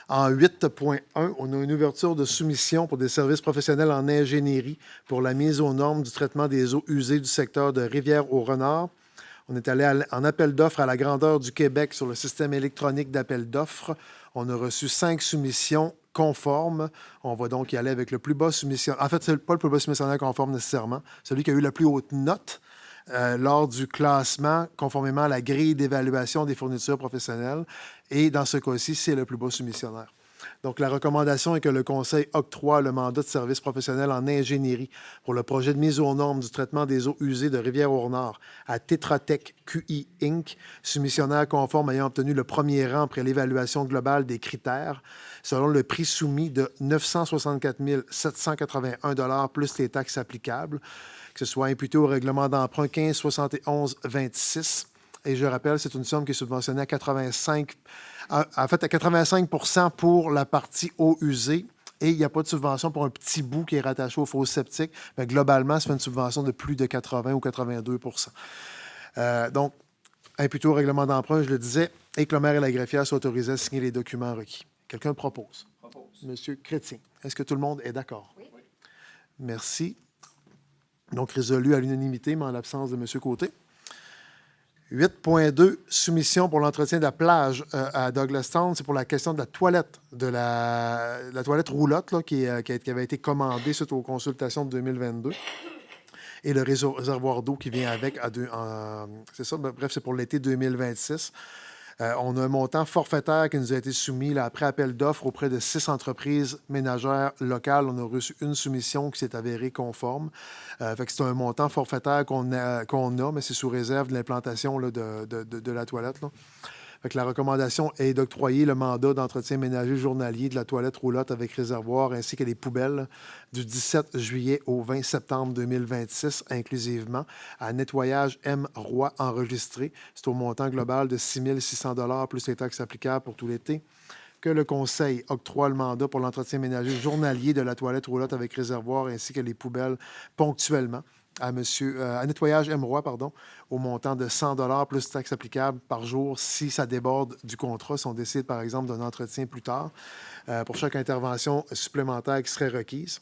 En 8.1, on a une ouverture de soumission pour des services professionnels en ingénierie pour la mise aux normes du traitement des eaux usées du secteur de Rivière-au-Renard. On est allé en appel d'offres à la grandeur du Québec sur le système électronique d'appel d'offres. On a reçu 5 soumissions conformes. On va donc y aller avec le plus bas soumissionnaire. En fait, ce n'est pas le plus bas soumissionnaire conforme nécessairement. Celui qui a eu la plus haute note lors du classement, conformément à la grille d'évaluation des fournitures professionnelles. Et dans ce cas-ci, c'est le plus bas soumissionnaire. Donc, la recommandation est que le Conseil octroie le mandat de service professionnel en ingénierie pour le projet de mise aux normes du traitement des eaux usées de Rivière-au-Nord à Tetra Tech QI Inc., soumissionnaire conforme ayant obtenu le premier rang après l'évaluation globale des critères, selon le prix soumis de 964 781 $ plus les taxes applicables, que ce soit imputé au règlement d'emprunt 1571-26. Et je rappelle, c'est une somme qui est subventionnée à 85 % pour la partie eau usée. Et il n'y a pas de subvention pour un petit bout qui est rattaché aux fosses septiques. Mais globalement, ça fait une subvention de plus de 80 ou 82 %. Donc, imputé au règlement d'emprunt, je le disais, et que le maire et la greffière soient autorisés à signer les documents requis. Quelqu'un propose? Monsieur Chrétien. Est-ce que tout le monde est d'accord? Oui. Merci. Donc, résolu à l'unanimité, mais en l'absence de M. Côté. 8.2, soumission pour l'entretien de la plage à Douglastown. C'est pour la question de la toilette, la toilette roulotte là, qui avait été commandée suite aux consultations de 2022. Et le réservoir d'eau qui vient avec. C'est ça, bref, c'est pour l'été 2026. On a un montant forfaitaire qui nous a été soumis là, après appel d'offres auprès de 6 entreprises ménagères locales. On a reçu une soumission qui s'est avérée conforme. Fait que c'est un montant forfaitaire qu'on a, mais c'est sous réserve de l'implantation là, de la toilette. Là. Fait que la recommandation est d'octroyer le mandat d'entretien ménager journalier de la toilette roulotte avec réservoir ainsi que les poubelles du 17 juillet au 20 septembre 2026 inclusivement à Nettoyage M. Roy enregistré. C'est au montant global de 6 600 $ plus les taxes applicables pour tout l'été. Que le Conseil octroie le mandat pour l'entretien ménager journalier de la toilette roulotte avec réservoir ainsi que les poubelles ponctuellement à Nettoyage M. Roy, au montant de 100 $ plus taxes applicables par jour si ça déborde du contrat, si on décide, par exemple, d'un entretien plus tard, pour chaque intervention supplémentaire qui serait requise.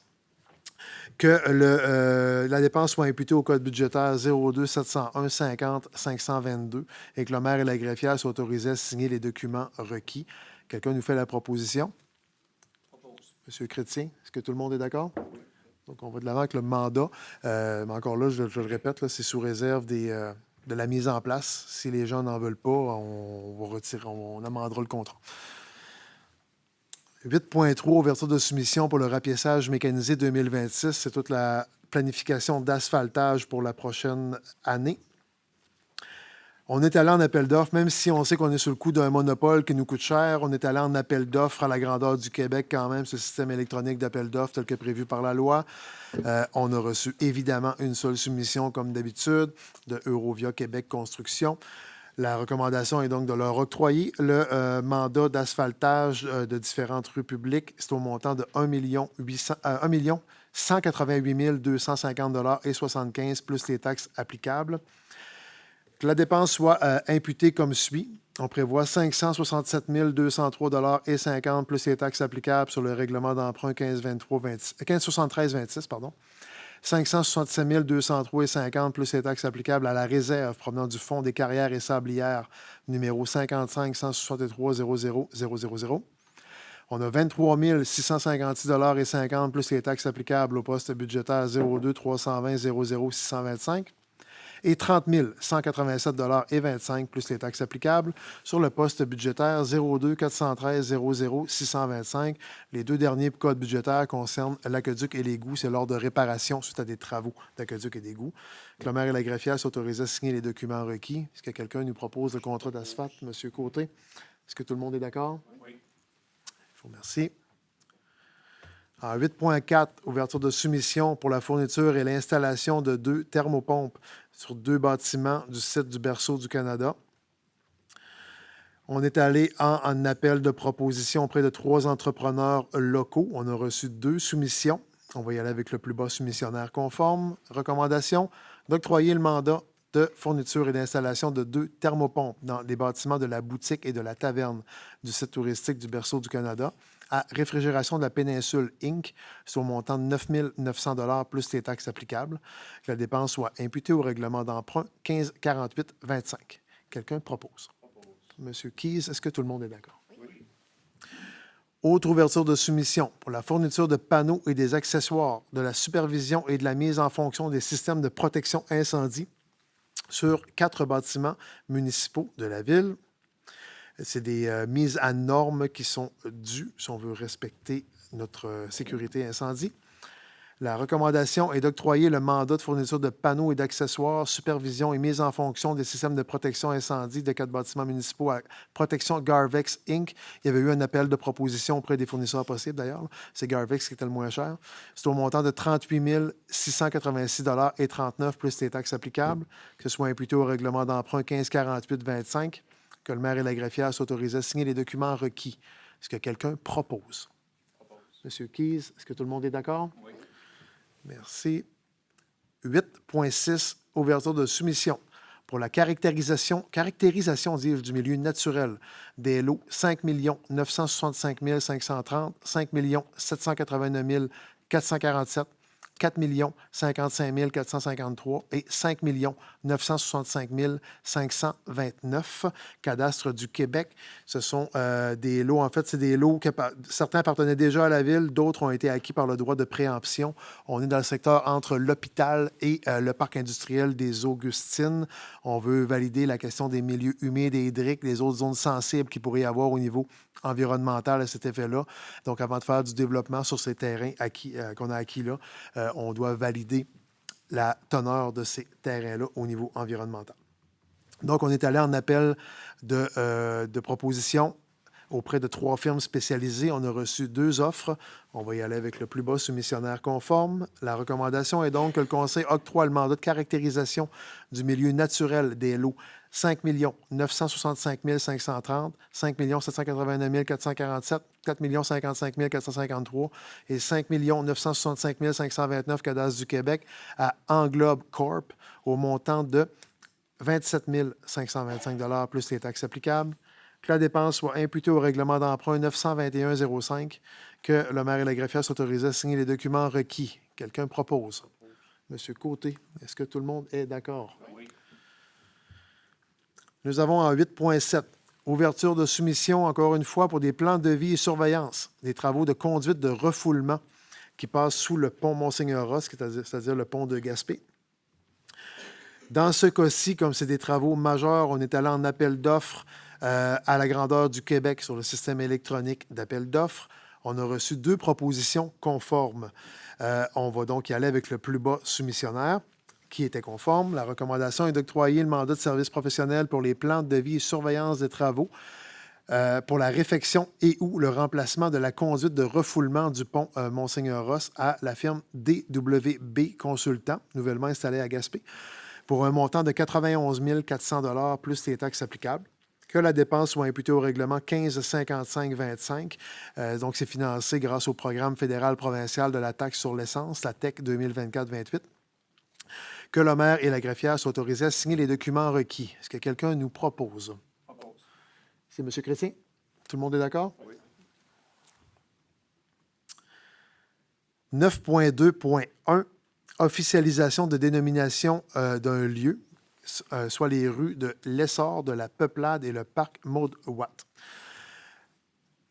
que la dépense soit imputée au code budgétaire 02 701 50 522 et que le maire et la greffière soient autorisés à signer les documents requis. Quelqu'un nous fait la proposition? Monsieur Chrétien, est-ce que tout le monde est d'accord? Donc, on va de l'avant avec le mandat. Mais encore là, je le répète, là, c'est sous réserve de la mise en place. Si les gens n'en veulent pas, on va retirer, on amendera le contrat. 8.3, ouverture de soumission pour le rapiessage mécanisé 2026. C'est toute la planification d'asphaltage pour la prochaine année. On est allé en appel d'offres, même si on sait qu'on est sur le coup d'un monopole qui nous coûte cher. On est allé en appel d'offres à la grandeur du Québec quand même, ce système électronique d'appel d'offres tel que prévu par la loi. On a reçu évidemment une seule soumission, comme d'habitude, de Eurovia Québec Construction. La recommandation est donc de leur octroyer le mandat d'asphaltage de différentes rues publiques. C'est au montant de 1 188 250 et 75 plus les taxes applicables. Que la dépense soit imputée comme suit. On prévoit 567 203 et 50 plus les taxes applicables sur le règlement d'emprunt 1573-26, 567 203 et 50 plus les taxes applicables à la réserve provenant du Fonds des carrières et sablières numéro 55 163 00 000. On a 23 656 et 50 plus les taxes applicables au poste budgétaire 02 320 00 625 et 30 187 et 25 plus les taxes applicables sur le poste budgétaire 02 413 00 625. Les deux derniers codes budgétaires concernent l'aqueduc et l'égout. C'est lors de réparation suite à des travaux d'aqueduc et d'égout. Que le maire et la greffière sont autorisés à signer les documents requis. Est-ce que quelqu'un nous propose le contrat d'asphalte, M. Côté? Est-ce que tout le monde est d'accord? Oui. Je vous remercie. En 8.4, ouverture de soumission pour la fourniture et l'installation de 2 thermopompes sur 2 bâtiments du site du Berceau du Canada. On est allé en appel de proposition auprès de 3 entrepreneurs locaux. On a reçu 2 soumissions. On va y aller avec le plus bas soumissionnaire conforme. Recommandation d'octroyer le mandat de fourniture et d'installation de 2 thermopompes dans les bâtiments de la boutique et de la taverne du site touristique du Berceau du Canada à Réfrigération de la Péninsule Inc. C'est au montant de 9 900 plus les taxes applicables. Que la dépense soit imputée au règlement d'emprunt 1548-25. Quelqu'un propose? Monsieur Keyes, est-ce que tout le monde est d'accord? Oui. Autre ouverture de soumission pour la fourniture de panneaux et des accessoires, de la supervision et de la mise en fonction des systèmes de protection incendie sur 4 bâtiments municipaux de la ville. C'est des mises à normes qui sont dues si on veut respecter notre sécurité incendie. La recommandation est d'octroyer le mandat de fourniture de panneaux et d'accessoires, supervision et mise en fonction des systèmes de protection incendie de 4 bâtiments municipaux à Protection Garvex Inc. Il y avait eu un appel de proposition auprès des fournisseurs possibles, d'ailleurs. C'est Garvex qui était le moins cher. C'est au montant de 38 686 et 39 plus les taxes applicables, que ce soit imputé au règlement d'emprunt 1548-25. Que le maire et la greffière soient autorisés à signer les documents requis. Est-ce que quelqu'un propose? Monsieur Keyes, est-ce que tout le monde est d'accord? Oui. Merci. 8.6, ouverture de soumission pour la caractérisation dis-je, du milieu naturel des lots 5 965 530, 5 789 447, 4 55 453 et 5 965 529. Cadastre du Québec. Ce sont des lots, en fait, c'est des lots que certains appartenaient déjà à la ville, d'autres ont été acquis par le droit de préemption. On est dans le secteur entre l'hôpital et le parc industriel des Augustines. On veut valider la question des milieux humides et hydriques, des autres zones sensibles qu'il pourrait y avoir au niveau environnemental à cet effet-là. Donc, avant de faire du développement sur ces terrains qu'on a acquis là, on doit valider la teneur de ces terrains-là au niveau environnemental. Donc, on est allé en appel de proposition auprès de 3 firmes spécialisées. On a reçu 2 offres. On va y aller avec le plus bas soumissionnaire conforme. La recommandation est donc que le Conseil octroie le mandat de caractérisation du milieu naturel des lots 5 965 530, 5 789 447, 4 55 453 et 5 965 529 cadastre du Québec à Englobe Corp au montant de 27 525 plus les taxes applicables. que la dépense soit imputée au règlement d'emprunt 921-05, que le maire et la greffière soient autorisés à signer les documents requis. Quelqu'un propose? Monsieur Côté, est-ce que tout le monde est d'accord? Oui. Nous avons en 8.7, ouverture de soumission, encore une fois, pour des plans de devis et surveillance, des travaux de conduite de refoulement qui passent sous le pont Monseigneur-Ross, c'est-à-dire le pont de Gaspé. Dans ce cas-ci, comme c'est des travaux majeurs, on est allé en appel d'offres à la grandeur du Québec sur le système électronique d'appel d'offres. On a reçu 2 propositions conformes. On va donc y aller avec le plus bas soumissionnaire, qui était conforme. La recommandation est d'octroyer le mandat de service professionnel pour les plans de devis et surveillance des travaux pour la réfection et ou le remplacement de la conduite de refoulement du pont Monseigneur-Ross à la firme DWB Consultant, nouvellement installée à Gaspé, pour un montant de 91 400 $ plus les taxes applicables. Que la dépense soit imputée au règlement 1555-25. Donc, c'est financé grâce au programme fédéral-provincial de la taxe sur l'essence, la TEC 2024-28. Que le maire et la greffière soient autorisés à signer les documents requis. Est-ce que quelqu'un nous propose? C'est M. Chrétien? Tout le monde est d'accord? Oui. 9.2.1, officialisation de dénomination d'un lieu, soit les rues de l'Essor, de la Peuplade et le parc Maude-Watt.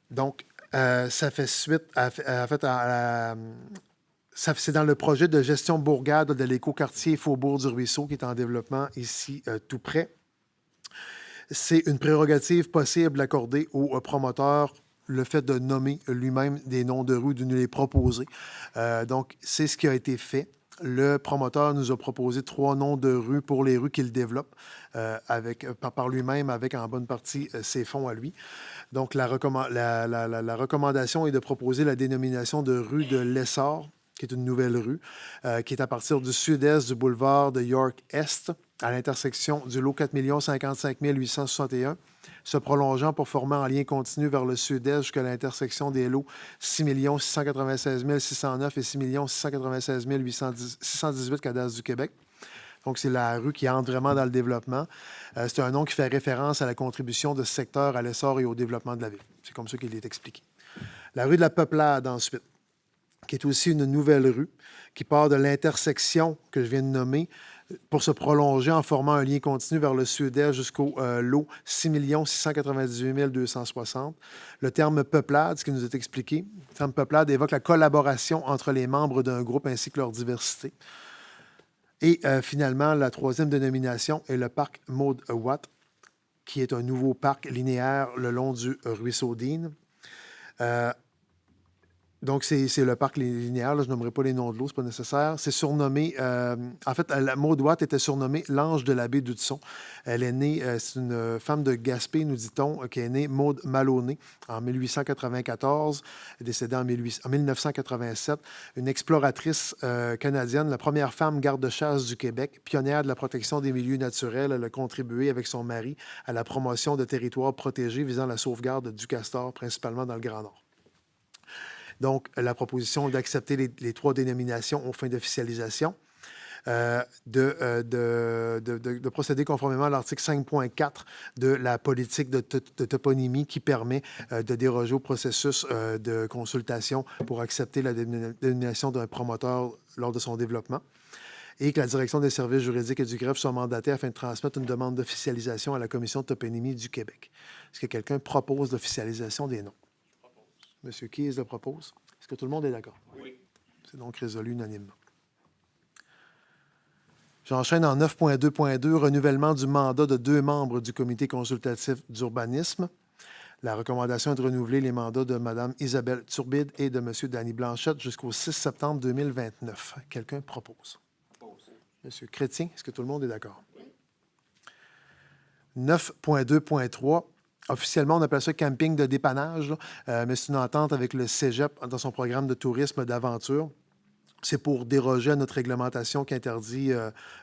Donc, ça fait suite c'est dans le projet de gestion bourgade de l'écoquartier Faubourg du Ruisseau qui est en développement ici tout près. C'est une prérogative possible accordée au promoteur, le fait de nommer lui-même des noms de rues, de nous les proposer. Donc, c'est ce qui a été fait. Le promoteur nous a proposé 3 noms de rues pour les rues qu'il développe par lui-même, avec en bonne partie ses fonds à lui. Donc, la recommandation est de proposer la dénomination de rue de l'Essor, qui est une nouvelle rue, qui est à partir du sud-est du boulevard de York-Est, à l'intersection du lot 4 055 861, se prolongeant pour former en lien continu vers le sud-est jusqu'à l'intersection des lots 6 696 609 et 6 696 618 cadastre du Québec. Donc, c'est la rue qui entre vraiment dans le développement. C'est un nom qui fait référence à la contribution de ce secteur à l'essor et au développement de la ville. C'est comme ça qu'il est expliqué. La rue de la Peuplade, ensuite, qui est aussi une nouvelle rue, qui part de l'intersection que je viens de nommer pour se prolonger en formant un lien continu vers le sud-est jusqu'au lot 6 698 260. Le terme « peuplade », ce qui nous est expliqué, le terme « peuplade » évoque la collaboration entre les membres d'un groupe ainsi que leur diversité. Et finalement, la 3e dénomination est le parc Maude-Watt, qui est un nouveau parc linéaire le long du ruisseau Dean. Donc, c'est le parc linéaire. Là, je nommerai pas les noms de l'eau, ce n'est pas nécessaire. C'est surnommé... en fait, la Maude-Watt était surnommée l'ange de la baie d'Hudson. Elle est née... c'est une femme de Gaspé, nous dit-on, qui est née Maude Maloney en 1894, décédée en 1987. Une exploratrice canadienne, la première femme garde-chasse du Québec, pionnière de la protection des milieux naturels. Elle a contribué avec son mari à la promotion de territoires protégés visant la sauvegarde du castor, principalement dans le Grand Nord. Donc, la proposition d'accepter les 3 dénominations aux fins d'officialisation, de procéder conformément à l'article 5.4 de la politique de toponymie qui permet de déroger au processus de consultation pour accepter la dénomination d'un promoteur lors de son développement, et que la Direction des services juridiques et du greffe soit mandatée afin de transmettre une demande d'officialisation à la Commission de toponymie du Québec. Est-ce que quelqu'un propose l'officialisation des noms? M. Keyes le propose. Est-ce que tout le monde est d'accord? Oui. C'est donc résolu unanimement. J'enchaîne en 9.2.2, renouvellement du mandat de 2 membres du comité consultatif d'urbanisme. La recommandation est de renouveler les mandats de Mme Isabelle Turbide et de M. Danny Blanchette jusqu'au 6 septembre 2029. Quelqu'un propose? M. Chrétien, est-ce que tout le monde est d'accord? Oui. 9.2.3, officiellement, on appelle ça camping de dépannage, mais c'est une entente avec le Cégep dans son programme de tourisme d'aventure. C'est pour déroger à notre réglementation qui interdit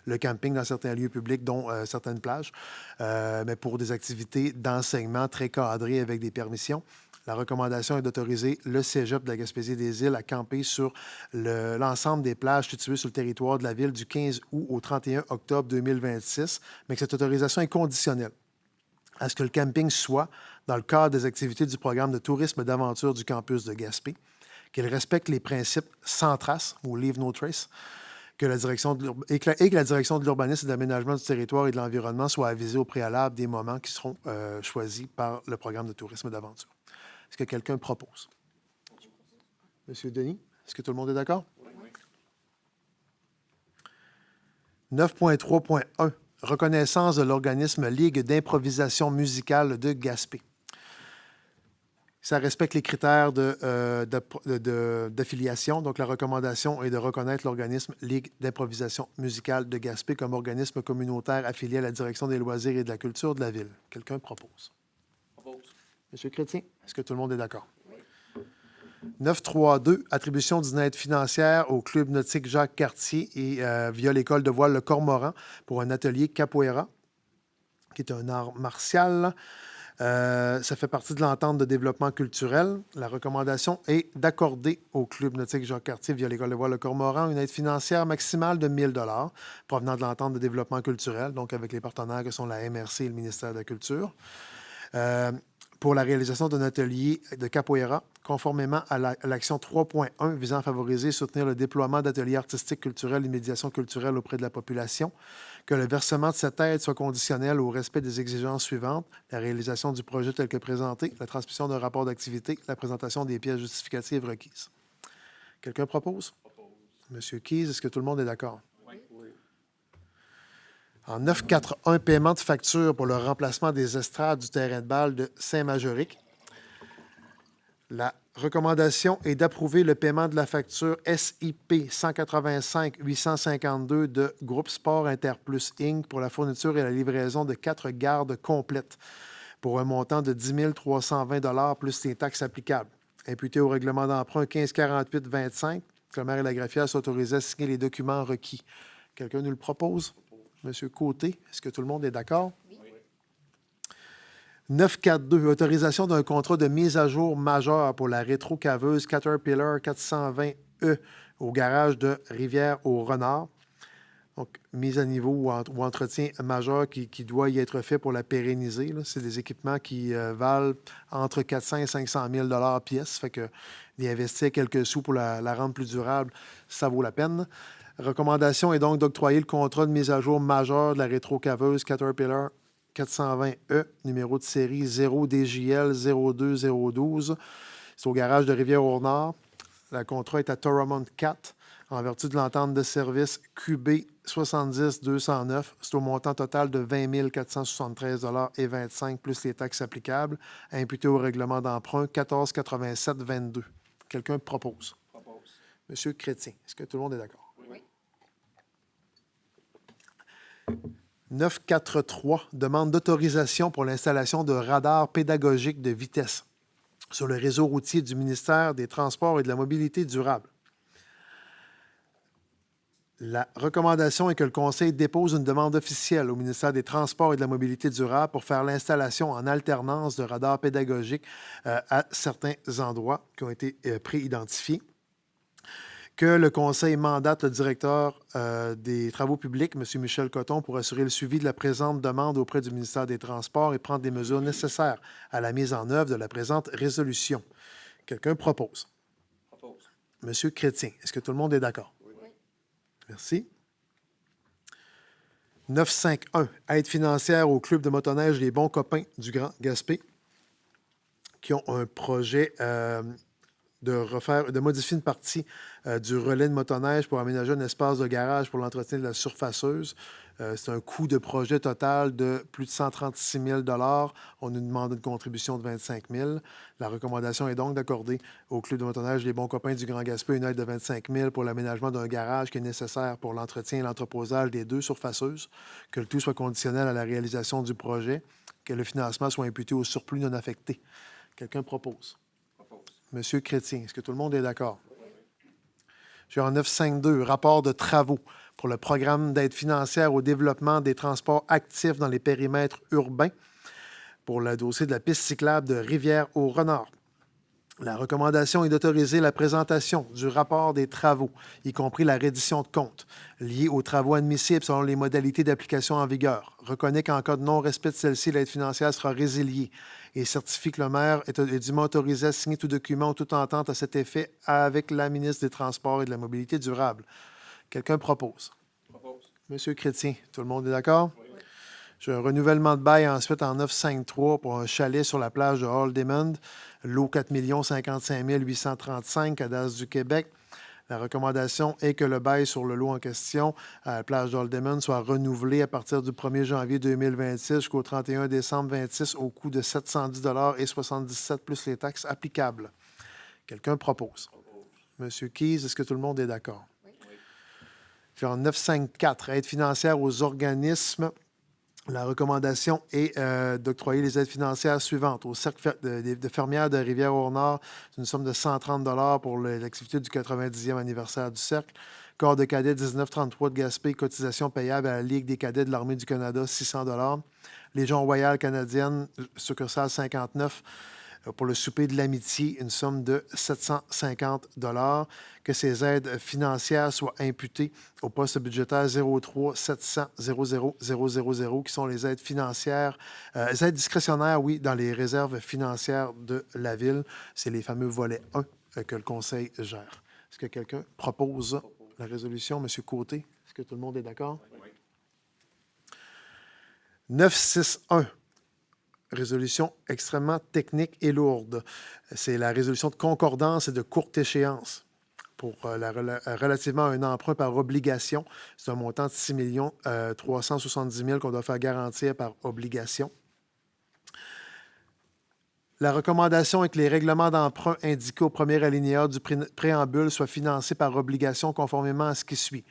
le camping dans certains lieux publics, dont certaines plages, mais pour des activités d'enseignement très cadrées avec des permissions. La recommandation est d'autoriser le Cégep de la Gaspésie-des-Îles à camper sur l'ensemble des plages situées sur le territoire de la ville du 15 août au 31 octobre 2026, mais que cette autorisation est conditionnelle. à ce que le camping soit, dans le cadre des activités du programme de tourisme d'aventure du campus de Gaspé, qu'il respecte les principes sans trace, ou Leave No Trace, que la direction de l'urbanisme et de l'aménagement du territoire et de l'environnement soit avisée au préalable des moments qui seront choisis par le programme de tourisme d'aventure. Est-ce que quelqu'un propose? Monsieur Denis, est-ce que tout le monde est d'accord? Oui. 9.3.1. Reconnaissance de l'organisme Ligue d'improvisation musicale de Gaspé. Ça respecte les critères d'affiliation. Donc, la recommandation est de reconnaître l'organisme Ligue d'improvisation musicale de Gaspé comme organisme communautaire affilié à la direction des loisirs et de la culture de la ville. Quelqu'un propose? Monsieur Chrétien, est-ce que tout le monde est d'accord? 9.3.2, attribution d'une aide financière au Club nautique Jacques Cartier et via l'École de voile Le Cormoran pour un atelier capoeira, qui est un art martial. Ça fait partie de l'entente de développement culturel. La recommandation est d'accorder au Club nautique Jacques Cartier via l'École de voile Le Cormoran une aide financière maximale de 1 000 $ provenant de l'entente de développement culturel, donc avec les partenaires que sont la MRC et le ministère de la Culture. Pour la réalisation d'un atelier de capoeira, conformément à l'action 3.1 visant à favoriser et soutenir le déploiement d'ateliers artistiques, culturels et médiation culturelle auprès de la population, que le versement de cette aide soit conditionnel au respect des exigences suivantes: la réalisation du projet tel que présenté, la transmission d'un rapport d'activité, la présentation des pièces justificatives requises. Quelqu'un propose? Monsieur Keyes, est-ce que tout le monde est d'accord? En 9.4.1, paiement de facture pour le remplacement des estrades du terrain de balle de Saint-Majoric. La recommandation est d'approuver le paiement de la facture SIP 185-852 de Groupe Sport Interplus Inc. pour la fourniture et la livraison de 4 gardes complètes pour un montant de 10 320 $ plus les taxes applicables. Imputé au règlement d'emprunt 1548-25, que le maire et la greffière soient autorisés à signer les documents requis. Quelqu'un nous le propose? Monsieur Côté, est-ce que tout le monde est d'accord? Oui. 9.4.2, autorisation d'un contrat de mise à jour majeur pour la rétro-caveuse Caterpillar 420E au garage de Rivière-au-Renard. Donc, mise à niveau ou entretien majeur qui doit y être fait pour la pérenniser. C'est des équipements qui valent entre 400 et 500 000 $ pièce. Fait que d'y investir quelques sous pour la rendre plus durable, ça vaut la peine. Recommandation est donc d'octroyer le contrat de mise à jour majeur de la rétro-caveuse Caterpillar 420E, numéro de série 0DJL 02012. C'est au garage de Rivière-au-Nord. Le contrat est à Toromont 4, en vertu de l'entente de service QB 70-209. C'est au montant total de 20 473,25 $ plus les taxes applicables, imputé au règlement d'emprunt 1487-22. Quelqu'un propose? Monsieur Chrétien, est-ce que tout le monde est d'accord? 9.4.3, demande d'autorisation pour l'installation de radars pédagogiques de vitesse sur le réseau routier du ministère des Transports et de la Mobilité durable. La recommandation est que le Conseil dépose une demande officielle au ministère des Transports et de la Mobilité durable pour faire l'installation en alternance de radars pédagogiques à certains endroits qui ont été pré-identifiés. Que le Conseil mandate le directeur des Travaux publics, M. Michel Coton, pour assurer le suivi de la présente demande auprès du ministère des Transports et prendre des mesures nécessaires à la mise en œuvre de la présente résolution. Quelqu'un propose? M. Chrétien, est-ce que tout le monde est d'accord? Oui. Merci. 9.5.1, aide financière au Club de motoneige Les Bons Copains du Grand Gaspé, qui ont un projet de modifier une partie du relais de motoneige pour aménager un espace de garage pour l'entretien de la surfaceuse. C'est un coût de projet total de plus de 136 000 $. On nous demande une contribution de 25 000 $. La recommandation est donc d'accorder au Club de motoneige Les Bons Copains du Grand Gaspé une aide de 25 000 $ pour l'aménagement d'un garage qui est nécessaire pour l'entretien et l'entreposage des 2 surfaceuses, que le tout soit conditionnel à la réalisation du projet, que le financement soit imputé au surplus non affecté. Quelqu'un propose? Monsieur Chrétien, est-ce que tout le monde est d'accord? J'ai en 9.5.2, rapport de travaux pour le programme d'aide financière au développement des transports actifs dans les périmètres urbains pour le dossier de la piste cyclable de Rivière-au-Renard. La recommandation est d'autoriser la présentation du rapport des travaux, y compris la reddition de comptes, liés aux travaux admissibles selon les modalités d'application en vigueur. Reconnaît qu'en cas de non-respect de celle-ci, l'aide financière sera résiliée et certifie que le maire est dûment autorisé à signer tout document ou toute entente à cet effet avec la ministre des Transports et de la Mobilité durable. Quelqu'un propose? Monsieur Chrétien, tout le monde est d'accord? Oui. J'ai un renouvellement de bail ensuite en 953 pour un chalet sur la plage de Hall Demond, lot 4 55 835 à Das du Québec. La recommandation est que le bail sur le lot en question à la plage de Hall Demond soit renouvelé à partir du 1er janvier 2026 jusqu'au 31 décembre 2026 au coût de 710 et 77 plus les taxes applicables. Quelqu'un propose? Monsieur Keyes, est-ce que tout le monde est d'accord? Oui. Puis en 954, aide financière aux organismes. La recommandation est d'octroyer les aides financières suivantes. Au Cercle de fermières de Rivière-au-Nord, c'est une somme de 130 pour l'activité du 90e anniversaire du Cercle. Corps de cadets 1933 de Gaspé, cotisation payable à la Ligue des cadets de l'Armée du Canada, 600 Légion royale canadienne, succursale 59, pour le souper de l'amitié, une somme de 750 que ces aides financières soient imputées au poste budgétaire 03 700 00 000, qui sont les aides financières, les aides discrétionnaires, oui, dans les réserves financières de la Ville. C'est les fameux volets 1 que le Conseil gère. Est-ce que quelqu'un propose la résolution? M. Côté, est-ce que tout le monde est d'accord? Oui. 961. Résolution extrêmement technique et lourde. C'est la résolution de concordance et de courte échéance pour relativement à un emprunt par obligation. C'est un montant de 6 370 000 qu'on doit faire garantir par obligation. La recommandation est que les règlements d'emprunt indiqués au premier alinéa du préambule soient financés par obligation conformément à ce qui suit.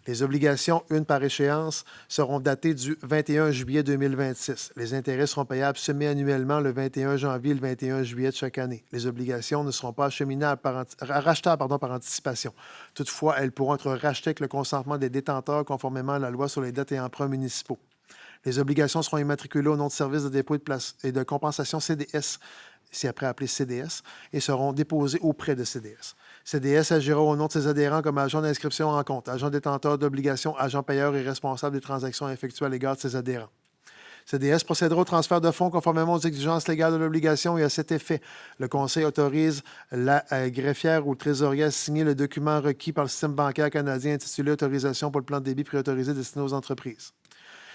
Les obligations, une par échéance, seront datées du 21 juillet 2026. Les intérêts seront payables semi-annuellement le 21 janvier et le 21 juillet de chaque année. Les obligations ne seront pas achetables par anticipation. Toutefois, elles pourront être rachetées avec le consentement des détenteurs conformément à la loi sur les dettes et emprunts municipaux. Les obligations seront immatriculées au nom de service de dépôt et de compensation CDS, c'est après appelé CDS, et seront déposées auprès de CDS. CDS agira au nom de ses adhérents comme agent d'inscription en compte, agent détenteur d'obligations, agent payeur et responsable des transactions effectuées à l'égard de ses adhérents. CDS procédera au transfert de fonds conformément aux exigences légales de l'obligation et à cet effet, le Conseil autorise la greffière ou le trésorier à signer le document requis par le système bancaire canadien intitulé « Autorisation pour le plan de débit préautorisé destiné aux entreprises ».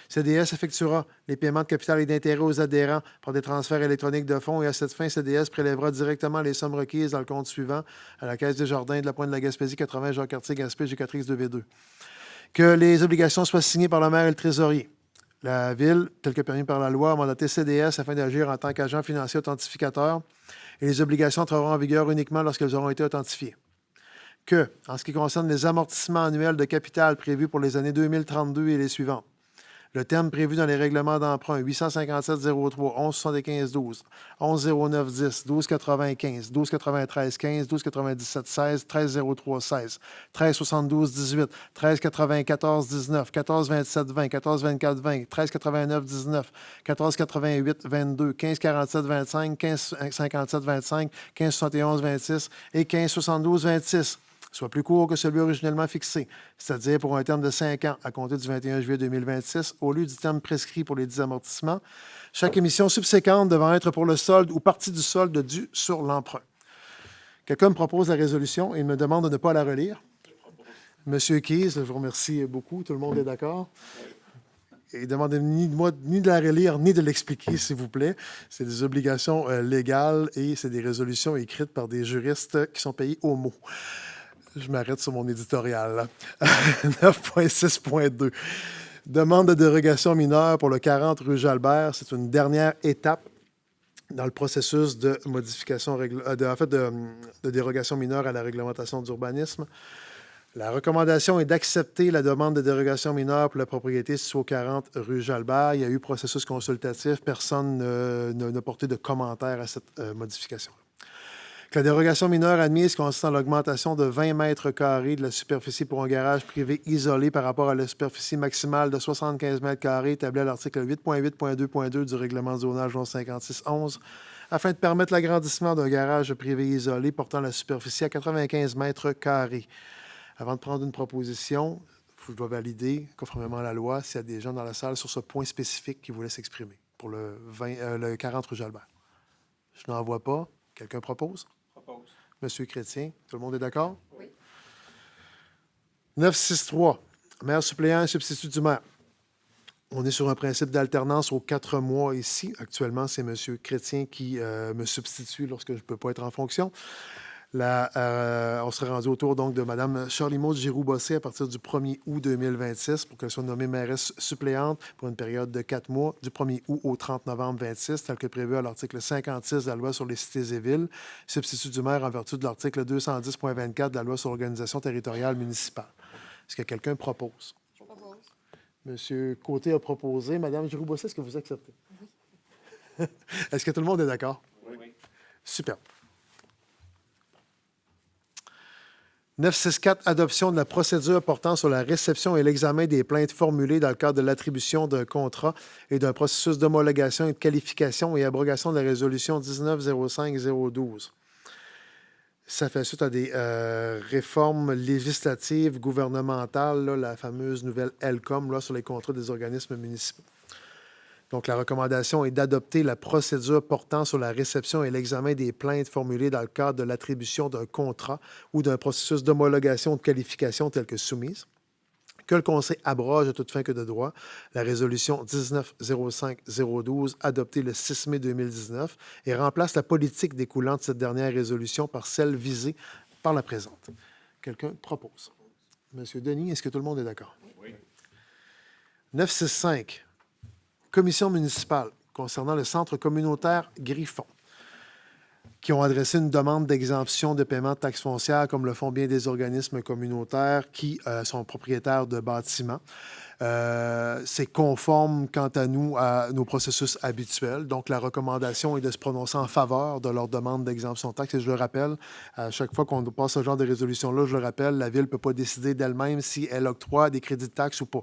CDS effectuera les paiements de capital et d'intérêt aux adhérents par des transferts électroniques de fonds et à cette fin, CDS prélèvera directement les sommes requises dans le compte suivant à la Caisse des Jardins de la Pointe de la Gaspésie, 80 Jacques-Cartier, Gaspé, G4X 2V2. Que les obligations soient signées par le maire et le trésorier. La Ville, tel que permis par la loi, a mandaté CDS afin d'agir en tant qu'agent financier authentificateur et les obligations entreront en vigueur uniquement lorsqu'elles auront été authentifiées. Que, en ce qui concerne les amortissements annuels de capital prévus pour les années 2032 et les suivantes, le terme prévu dans les règlements d'emprunt 857-03, 1175-12, 1109-10, 1295, 1293-15, 1297-16, 1303-16, 1372-18, 1394-19, 1427-20, 1424-20, 1389-19, 1488-22, 1547-25, 1557-25, 1571-26 et 1572-26. Soit plus court que celui originellement fixé, c'est-à-dire pour un terme de 5 ans à compter du 21 juillet 2026, au lieu du terme prescrit pour les 10 amortissements, chaque émission subséquente devant être pour le solde ou partie du solde dû sur l'emprunt. Quelqu'un me propose la résolution et me demande de ne pas la relire. Monsieur Keyes, je vous remercie beaucoup. Tout le monde est d'accord? Et demandez ni de la relire, ni de l'expliquer, s'il vous plaît. C'est des obligations légales et c'est des résolutions écrites par des juristes qui sont payés au mot. Je m'arrête sur mon éditorial. 9.6.2. Demande de dérogation mineure pour le 40 rue Jalbert. C'est une dernière étape dans le processus de modification, de dérogation mineure à la réglementation d'urbanisme. La recommandation est d'accepter la demande de dérogation mineure pour la propriété située au 40 rue Jalbert. Il y a eu processus consultatif. Personne n'a porté de commentaire à cette modification. La dérogation mineure admise consiste en l'augmentation de 20 mètres carrés de la superficie pour un garage privé isolé par rapport à la superficie maximale de 75 mètres carrés établie à l'article 8.8.2.2 du règlement de zonage 5611 afin de permettre l'agrandissement d'un garage privé isolé portant la superficie à 95 mètres carrés. Avant de prendre une proposition, je dois valider, conformément à la loi, s'il y a des gens dans la salle sur ce point spécifique qui voulaient s'exprimer pour le 40 rue Jalbert. Je n'en vois pas. Quelqu'un propose? Propose. Monsieur Chrétien, tout le monde est d'accord? Oui. 963, maire suppléant et substitut du maire. On est sur un principe d'alternance aux 4 mois ici. Actuellement, c'est M. Chrétien qui me substitue lorsque je ne peux pas être en fonction. On serait rendu autour donc de Mme Charlie-Maud Giroux-Bossé à partir du 1er août 2026 pour qu'elle soit nommée mairesse suppléante pour une période de 4 mois, du 1er août au 30 novembre 2026, tel que prévu à l'article 56 de la loi sur les cités et villes, substitut du maire en vertu de l'article 210.24 de la loi sur l'organisation territoriale municipale. Est-ce que quelqu'un propose? Je propose. M. Côté a proposé. Mme Giroux-Bossé, est-ce que vous acceptez? Oui. Est-ce que tout le monde est d'accord? Oui. Super. 964, adoption de la procédure portant sur la réception et l'examen des plaintes formulées dans le cadre de l'attribution d'un contrat et d'un processus d'homologation et de qualification et abrogation de la résolution 1905-012. Ça fait suite à des réformes législatives gouvernementales, là, la fameuse nouvelle LCOM là, sur les contrats des organismes municipaux. Donc, la recommandation est d'adopter la procédure portant sur la réception et l'examen des plaintes formulées dans le cadre de l'attribution d'un contrat ou d'un processus d'homologation ou de qualification tel que soumise, que le Conseil abroge à toute fin que de droit la résolution 1905-012 adoptée le 6 mai 2019 et remplace la politique découlant de cette dernière résolution par celle visée par la présente. Quelqu'un propose. Monsieur Denis, est-ce que tout le monde est d'accord? Oui. 965. Commission municipale concernant le centre communautaire Griffon, qui ont adressé une demande d'exemption de paiement de taxes foncières, comme le font bien des organismes communautaires qui sont propriétaires de bâtiments. C'est conforme, quant à nous, à nos processus habituels. Donc, la recommandation est de se prononcer en faveur de leur demande d'exemption de taxes. Et je le rappelle, à chaque fois qu'on passe ce genre de résolution-là, je le rappelle, la Ville ne peut pas décider d'elle-même si elle octroie des crédits de taxes ou pas,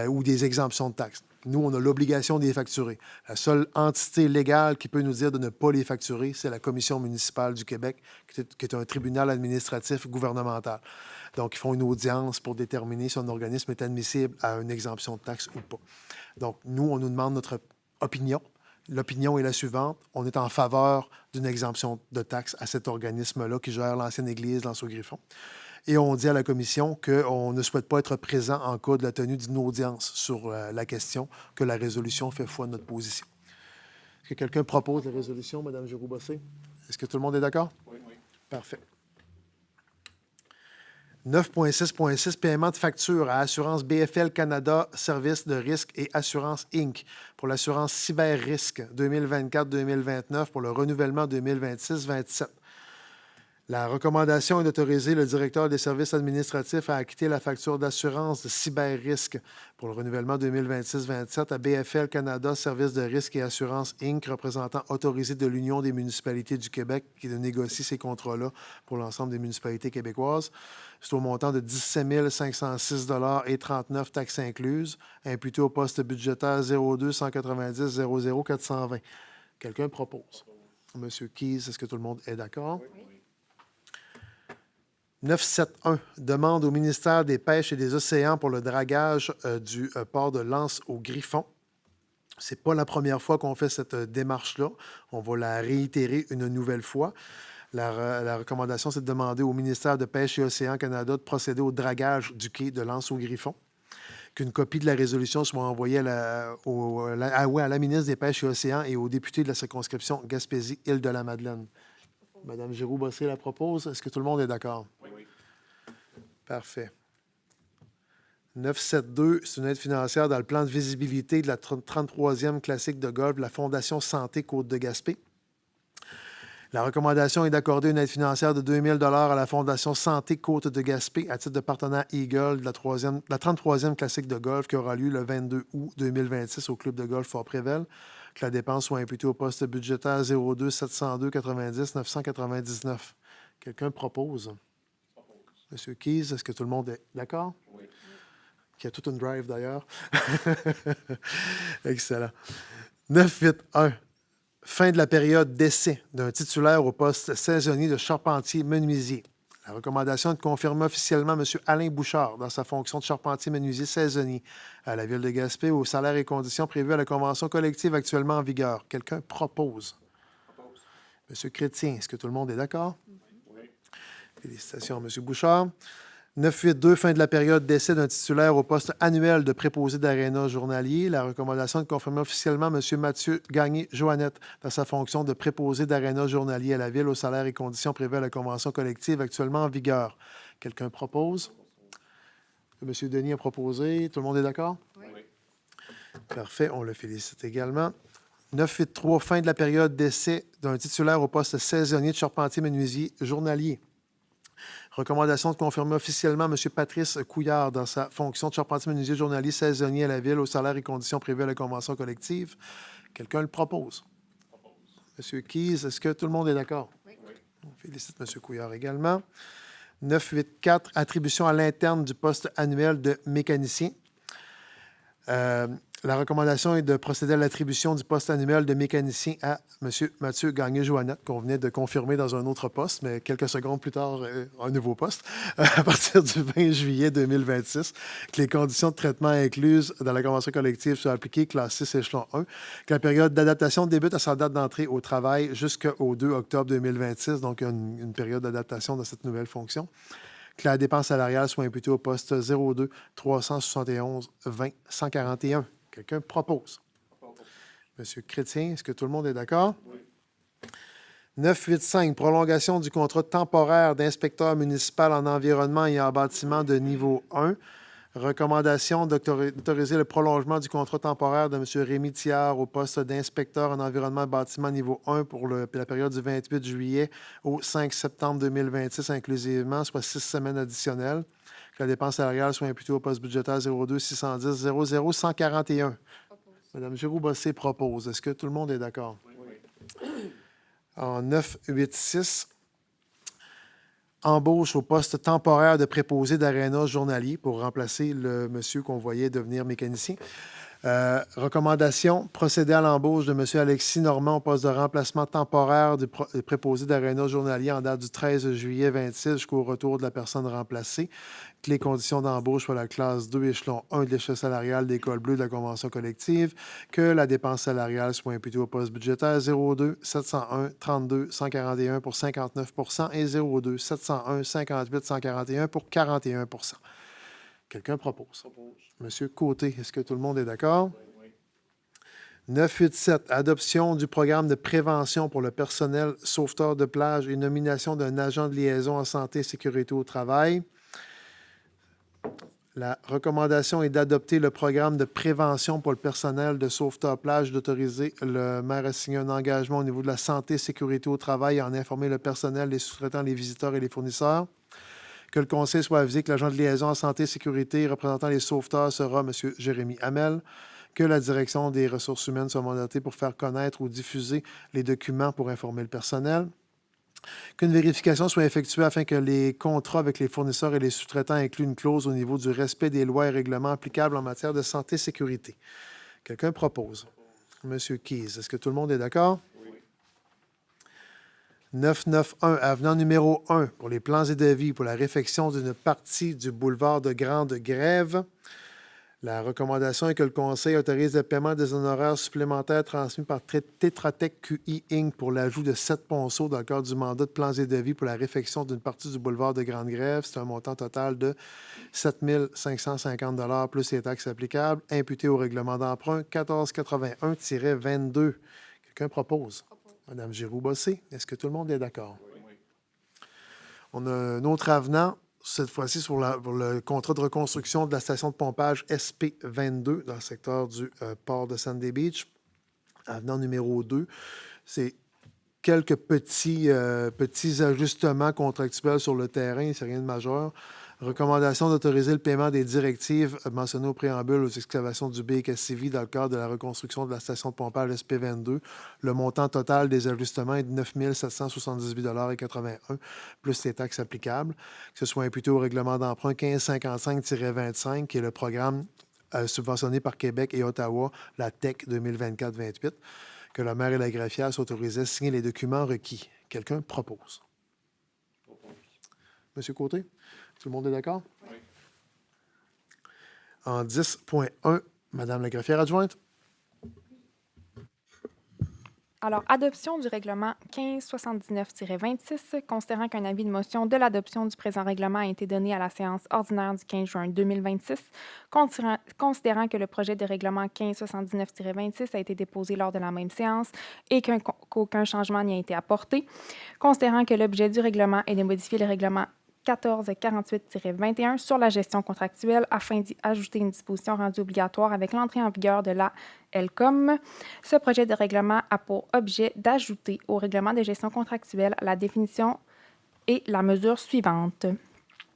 ou des exemptions de taxes. Nous, on a l'obligation de les facturer. La seule entité légale qui peut nous dire de ne pas les facturer, c'est la Commission municipale du Québec, qui est un tribunal administratif gouvernemental. Donc, ils font une audience pour déterminer si un organisme est admissible à une exemption de taxes ou pas. Donc, nous, on nous demande notre opinion. L'opinion est la suivante. On est en faveur d'une exemption de taxes à cet organisme-là qui gère l'ancienne église Lanceau-Griffon. Et on dit à la Commission qu'on ne souhaite pas être présent en cas de la tenue d'une audience sur la question, que la résolution fait foi de notre position. Est-ce que quelqu'un propose la résolution, Mme Giroux-Bossé? Est-ce que tout le monde est d'accord? Oui. Parfait. 9.6.6, paiement de facture à Assurance BFL Canada, Services de risque et Assurance Inc. pour l'assurance cyber-risque 2024-2029 pour le renouvellement 2026-27. La recommandation est d'autoriser le directeur des services administratifs à acquitter la facture d'assurance de cyber-risque pour le renouvellement 2026-27 à BFL Canada, Services de risque et Assurance Inc., représentant autorisé de l'Union des municipalités du Québec, qui négocie ces contrats-là pour l'ensemble des municipalités québécoises. C'est au montant de 17 506 $ et 39 taxes incluses, imputé au poste budgétaire 02 190 00 420. Quelqu'un propose? Monsieur Keyes, est-ce que tout le monde est d'accord? Oui. 971, demande au ministère des Pêches et des Océans pour le dragage du port de Lens au Griffon. Ce n'est pas la première fois qu'on fait cette démarche-là. On va la réitérer une nouvelle fois. La recommandation, c'est de demander au ministère de Pêche et Océans Canada de procéder au dragage du quai de Lens au Griffon. Qu'une copie de la résolution soit envoyée à la ministre des Pêches et Océans et aux députés de la circonscription Gaspésie-Île-de-la-Madeleine. Mme Giroux-Bossé la propose. Est-ce que tout le monde est d'accord? Oui. Parfait. 972, c'est une aide financière dans le plan de visibilité de la 33e classique de golf de la Fondation Santé Côte-de-Gaspé. La recommandation est d'accorder une aide financière de 2 000 $ à la Fondation Santé Côte-de-Gaspé à titre de partenaire Eagle de la 33e classique de golf qui aura lieu le 22 août 2026 au club de golf Fort-Prével. Que la dépense soit imputée au poste budgétaire 02 702 90 999. Quelqu'un propose? Monsieur Keyes, est-ce que tout le monde est d'accord? Oui. Qui a toute une drive d'ailleurs. Excellent. 981. fin de la période d'essai d'un titulaire au poste saisonnier de charpentier-menuisier. La recommandation est de confirmer officiellement M. Alain Bouchard dans sa fonction de charpentier-menuisier saisonnier à la Ville de Gaspé au salaire et conditions prévues à la convention collective actuellement en vigueur. Quelqu'un propose? M. Chrétien, est-ce que tout le monde est d'accord? Oui. Félicitations à M. Bouchard. 982, fin de la période d'essai d'un titulaire au poste annuel de préposé d'aréna journalier. La recommandation est de confirmer officiellement M. Mathieu Gagné-Joannette dans sa fonction de préposé d'aréna journalier à la Ville au salaire et conditions prévues à la convention collective actuellement en vigueur. Quelqu'un propose? M. Denis a proposé. Tout le monde est d'accord? Oui. Parfait, on le félicite également. 983, fin de la période d'essai d'un titulaire au poste saisonnier de charpentier-menuisier journalier. Recommandation de confirmer officiellement M. Patrice Couillard dans sa fonction de charpentier-menuisier journalier saisonnier à la Ville au salaire et conditions prévues à la convention collective. Quelqu'un le propose? M. Keyes, est-ce que tout le monde est d'accord? Oui. On félicite M. Couillard également. 984, attribution à l'interne du poste annuel de mécanicien. La recommandation est de procéder à l'attribution du poste annuel de mécanicien à M. Mathieu Gagné-Joannette, qu'on venait de confirmer dans un autre poste, mais quelques secondes plus tard, un nouveau poste, à partir du 20 juillet 2026, que les conditions de traitement incluses dans la convention collective soient appliquées, classe 6, échelon 1, que la période d'adaptation débute à sa date d'entrée au travail jusqu'au 2 octobre 2026, donc une période d'adaptation de cette nouvelle fonction. Que la dépense salariale soit imputée au poste 02 371 20 141. Quelqu'un propose? Monsieur Chrétien, est-ce que tout le monde est d'accord? Oui. 985, prolongation du contrat temporaire d'inspecteur municipal en environnement et en bâtiment de niveau 1. Recommandation d'autoriser le prolongement du contrat temporaire de M. Rémi Thiard au poste d'inspecteur en environnement et bâtiment niveau 1 pour la période du 28 juillet au 5 septembre 2026 inclusivement, soit 6 semaines additionnelles. Que la dépense salariale soit imputée au poste budgétaire 02 610 00 141. Mme Giroux-Bossé propose. Est-ce que tout le monde est d'accord? Oui. En 986, embauche au poste temporaire de préposé d'aréna journalier pour remplacer le monsieur qu'on voyait devenir mécanicien. Recommandation, procéder à l'embauche de M. Alexis Normand au poste de remplacement temporaire de préposé d'aréna journalier en date du 13 juillet 26 jusqu'au retour de la personne remplacée. Que les conditions d'embauche soient la classe 2, échelon 1 de l'échelle salariale d'école bleue de la convention collective. Que la dépense salariale soit imputée au poste budgétaire 02 701 32 141 pour 59 et 02 701 58 141 pour 41 Quelqu'un propose? Monsieur Côté, est-ce que tout le monde est d'accord? Oui. 987, adoption du programme de prévention pour le personnel sauveteur de plage et nomination d'un agent de liaison en santé et sécurité au travail. La recommandation est d'adopter le programme de prévention pour le personnel de sauveteur plage, d'autoriser le maire à signer un engagement au niveau de la santé et sécurité au travail et en informer le personnel, les sous-traitants, les visiteurs et les fournisseurs. Que le conseil soit avisé que l'agent de liaison en santé et sécurité représentant les sauveteurs sera M. Jérémy Hamel. Que la direction des ressources humaines soit mandatée pour faire connaître ou diffuser les documents pour informer le personnel. Qu'une vérification soit effectuée afin que les contrats avec les fournisseurs et les sous-traitants incluent une clause au niveau du respect des lois et règlements applicables en matière de santé et sécurité. Quelqu'un propose? M. Keyes, est-ce que tout le monde est d'accord? 991, avenant numéro 1 pour les plans et devis pour la réfection d'une partie du boulevard de Grande Grève. La recommandation est que le Conseil autorise le paiement des honoraires supplémentaires transmis par Tetra Tech QI Inc. pour l'ajout de 7 ponceaux dans le cadre du mandat de plans et devis pour la réfection d'une partie du boulevard de Grande Grève. C'est un montant total de 7 550 $ plus les taxes applicables, imputé au règlement d'emprunt 1481-22. Quelqu'un propose? Mme Giroux-Bossé, est-ce que tout le monde est d'accord? Oui. On a un autre avenant, cette fois-ci pour le contrat de reconstruction de la station de pompage SP22 dans le secteur du port de Sandy Beach. Avenant numéro 2, c'est quelques petits ajustements contractuels sur le terrain, c'est rien de majeur. Recommandation d'autoriser le paiement des directives mentionnées au préambule aux excavations du BKCV dans le cadre de la reconstruction de la station de pompage SP22. Le montant total des ajustements est de 9 778,81 $ plus les taxes applicables. Que ce soit imputé au règlement d'emprunt 1555-25, qui est le programme subventionné par Québec et Ottawa, la TEC 2024-28. que le maire et la greffière soient autorisés à signer les documents requis. Quelqu'un propose? Monsieur Côté, tout le monde est d'accord? Oui. En 10.1, Madame la greffière adjointe. Alors, adoption du règlement 1579-26, considérant qu'un avis de motion de l'adoption du présent règlement a été donné à la séance ordinaire du 15 juin 2026, considérant que le projet de règlement 1579-26 a été déposé lors de la même séance et qu'aucun changement n'y a été apporté, considérant que l'objet du règlement est de modifier le règlement 1448-21 sur la gestion contractuelle afin d'y ajouter une disposition rendue obligatoire avec l'entrée en vigueur de la LCOM. Ce projet de règlement a pour objet d'ajouter au règlement de gestion contractuelle la définition et la mesure suivante.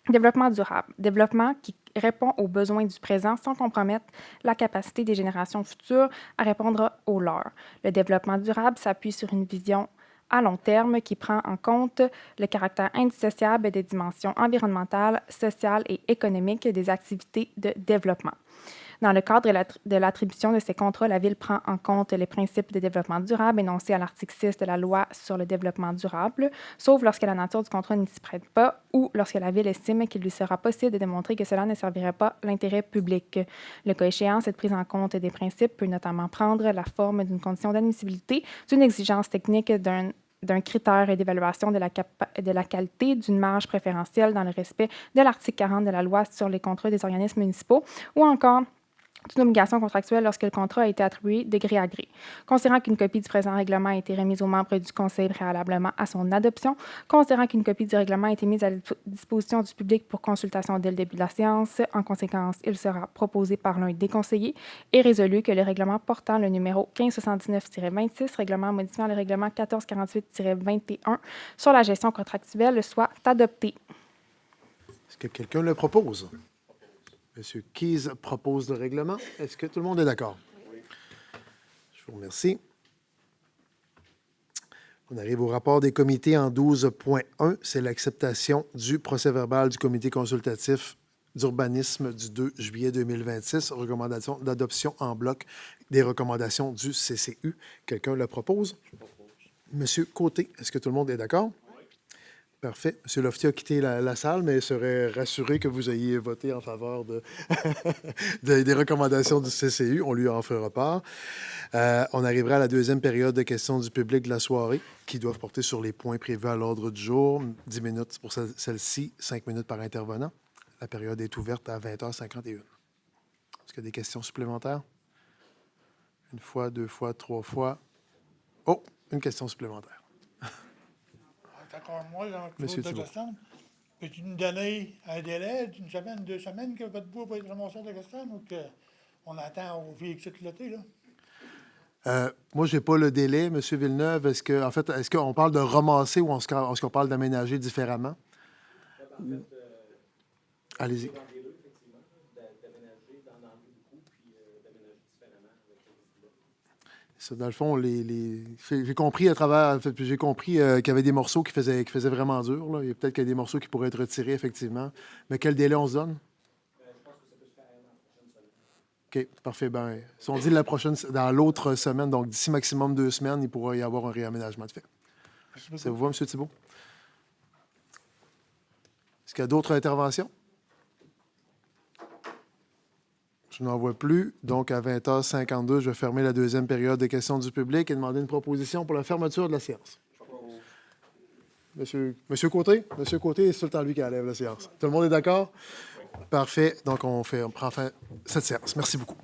Développement durable. Développement qui répond aux besoins du présent sans compromettre la capacité des générations futures à répondre aux leurs. Le développement durable s'appuie sur une vision à long terme qui prend en compte le caractère indissociable des dimensions environnementales, sociales et économiques des activités de développement. Dans le cadre de l'attribution de ces contrats, la Ville prend en compte les principes de développement durable énoncés à l'article 6 de la Loi sur le développement durable, sauf lorsque la nature du contrat ne s'y prête pas ou lorsque la Ville estime qu'il lui sera possible de démontrer que cela ne servirait pas l'intérêt public. Le cas échéant, cette prise en compte des principes peut notamment prendre la forme d'une condition d'admissibilité, d'une exigence technique d'un critère d'évaluation de la qualité, d'une marge préférentielle dans le respect de l'article 40 de la Loi sur les contrats des organismes municipaux ou encore d'une obligation contractuelle lorsque le contrat a été attribué de gré à gré. Considérant qu'une copie du présent règlement a été remise aux membres du Conseil préalablement à son adoption, considérant qu'une copie du règlement a été mise à disposition du public pour consultation dès le début de la séance, en conséquence, il sera proposé par l'un des conseillers et résolu que le règlement portant le numéro 1579-26, règlement modifiant le règlement 1448-21 sur la gestion contractuelle soit adopté. Est-ce que quelqu'un le propose? M. Keyes propose le règlement. Est-ce que tout le monde est d'accord? Oui. Je vous remercie. On arrive au rapport des comités en 12.1. C'est l'acceptation du procès-verbal du comité consultatif d'urbanisme du 2 juillet 2026. Recommandation d'adoption en bloc des recommandations du CCU. Quelqu'un le propose? Je propose. M. Côté, est-ce que tout le monde est d'accord? Parfait. M. Lofty a quitté la salle, mais serait rassuré que vous ayez voté en faveur des recommandations du CCU. On lui en fera part. On arrivera à la deuxième période de questions du public de la soirée qui doivent porter sur les points prévus à l'ordre du jour. 10 minutes pour celle-ci, 5 minutes par intervenant. La période est ouverte à 20h51. Est-ce qu'il y a des questions supplémentaires? Une fois, deux fois, trois fois. Oh, une question supplémentaire. Encore moi, Jean-Claude d'Augustin. Peux-tu nous donner un délai d'une semaine, 2 semaines que votre bois va être ramassé d'Augustin ou qu'on attend au véhicule loté, là? Moi, je n'ai pas le délai, M. Villeneuve. Est-ce qu'on parle de ramasser ou est-ce qu'on parle d'aménager différemment? Allez-y. Dans le fond, j'ai compris à travers. J'ai compris qu'il y avait des morceaux qui faisaient vraiment dur. Là. Il y a peut-être qu'il y a des morceaux qui pourraient être retirés, effectivement. Mais quel délai on se donne? Je pense que ça peut se faire dans la prochaine semaine. OK, parfait. Ben, si on dit dans l'autre semaine, donc d'ici maximum 2 semaines, il pourra y avoir un réaménagement de fait. Ça vous va, M. Thibault? Est-ce qu'il y a d'autres interventions? Je n'en vois plus. Donc, à 20h52, je vais fermer la deuxième période des questions du public et demander une proposition pour la fermeture de la séance. Monsieur Côté? Monsieur Côté, c'est tout le temps lui qui enlève la séance. Tout le monde est d'accord? Oui. Parfait. Donc, on prend fin à cette séance. Merci beaucoup.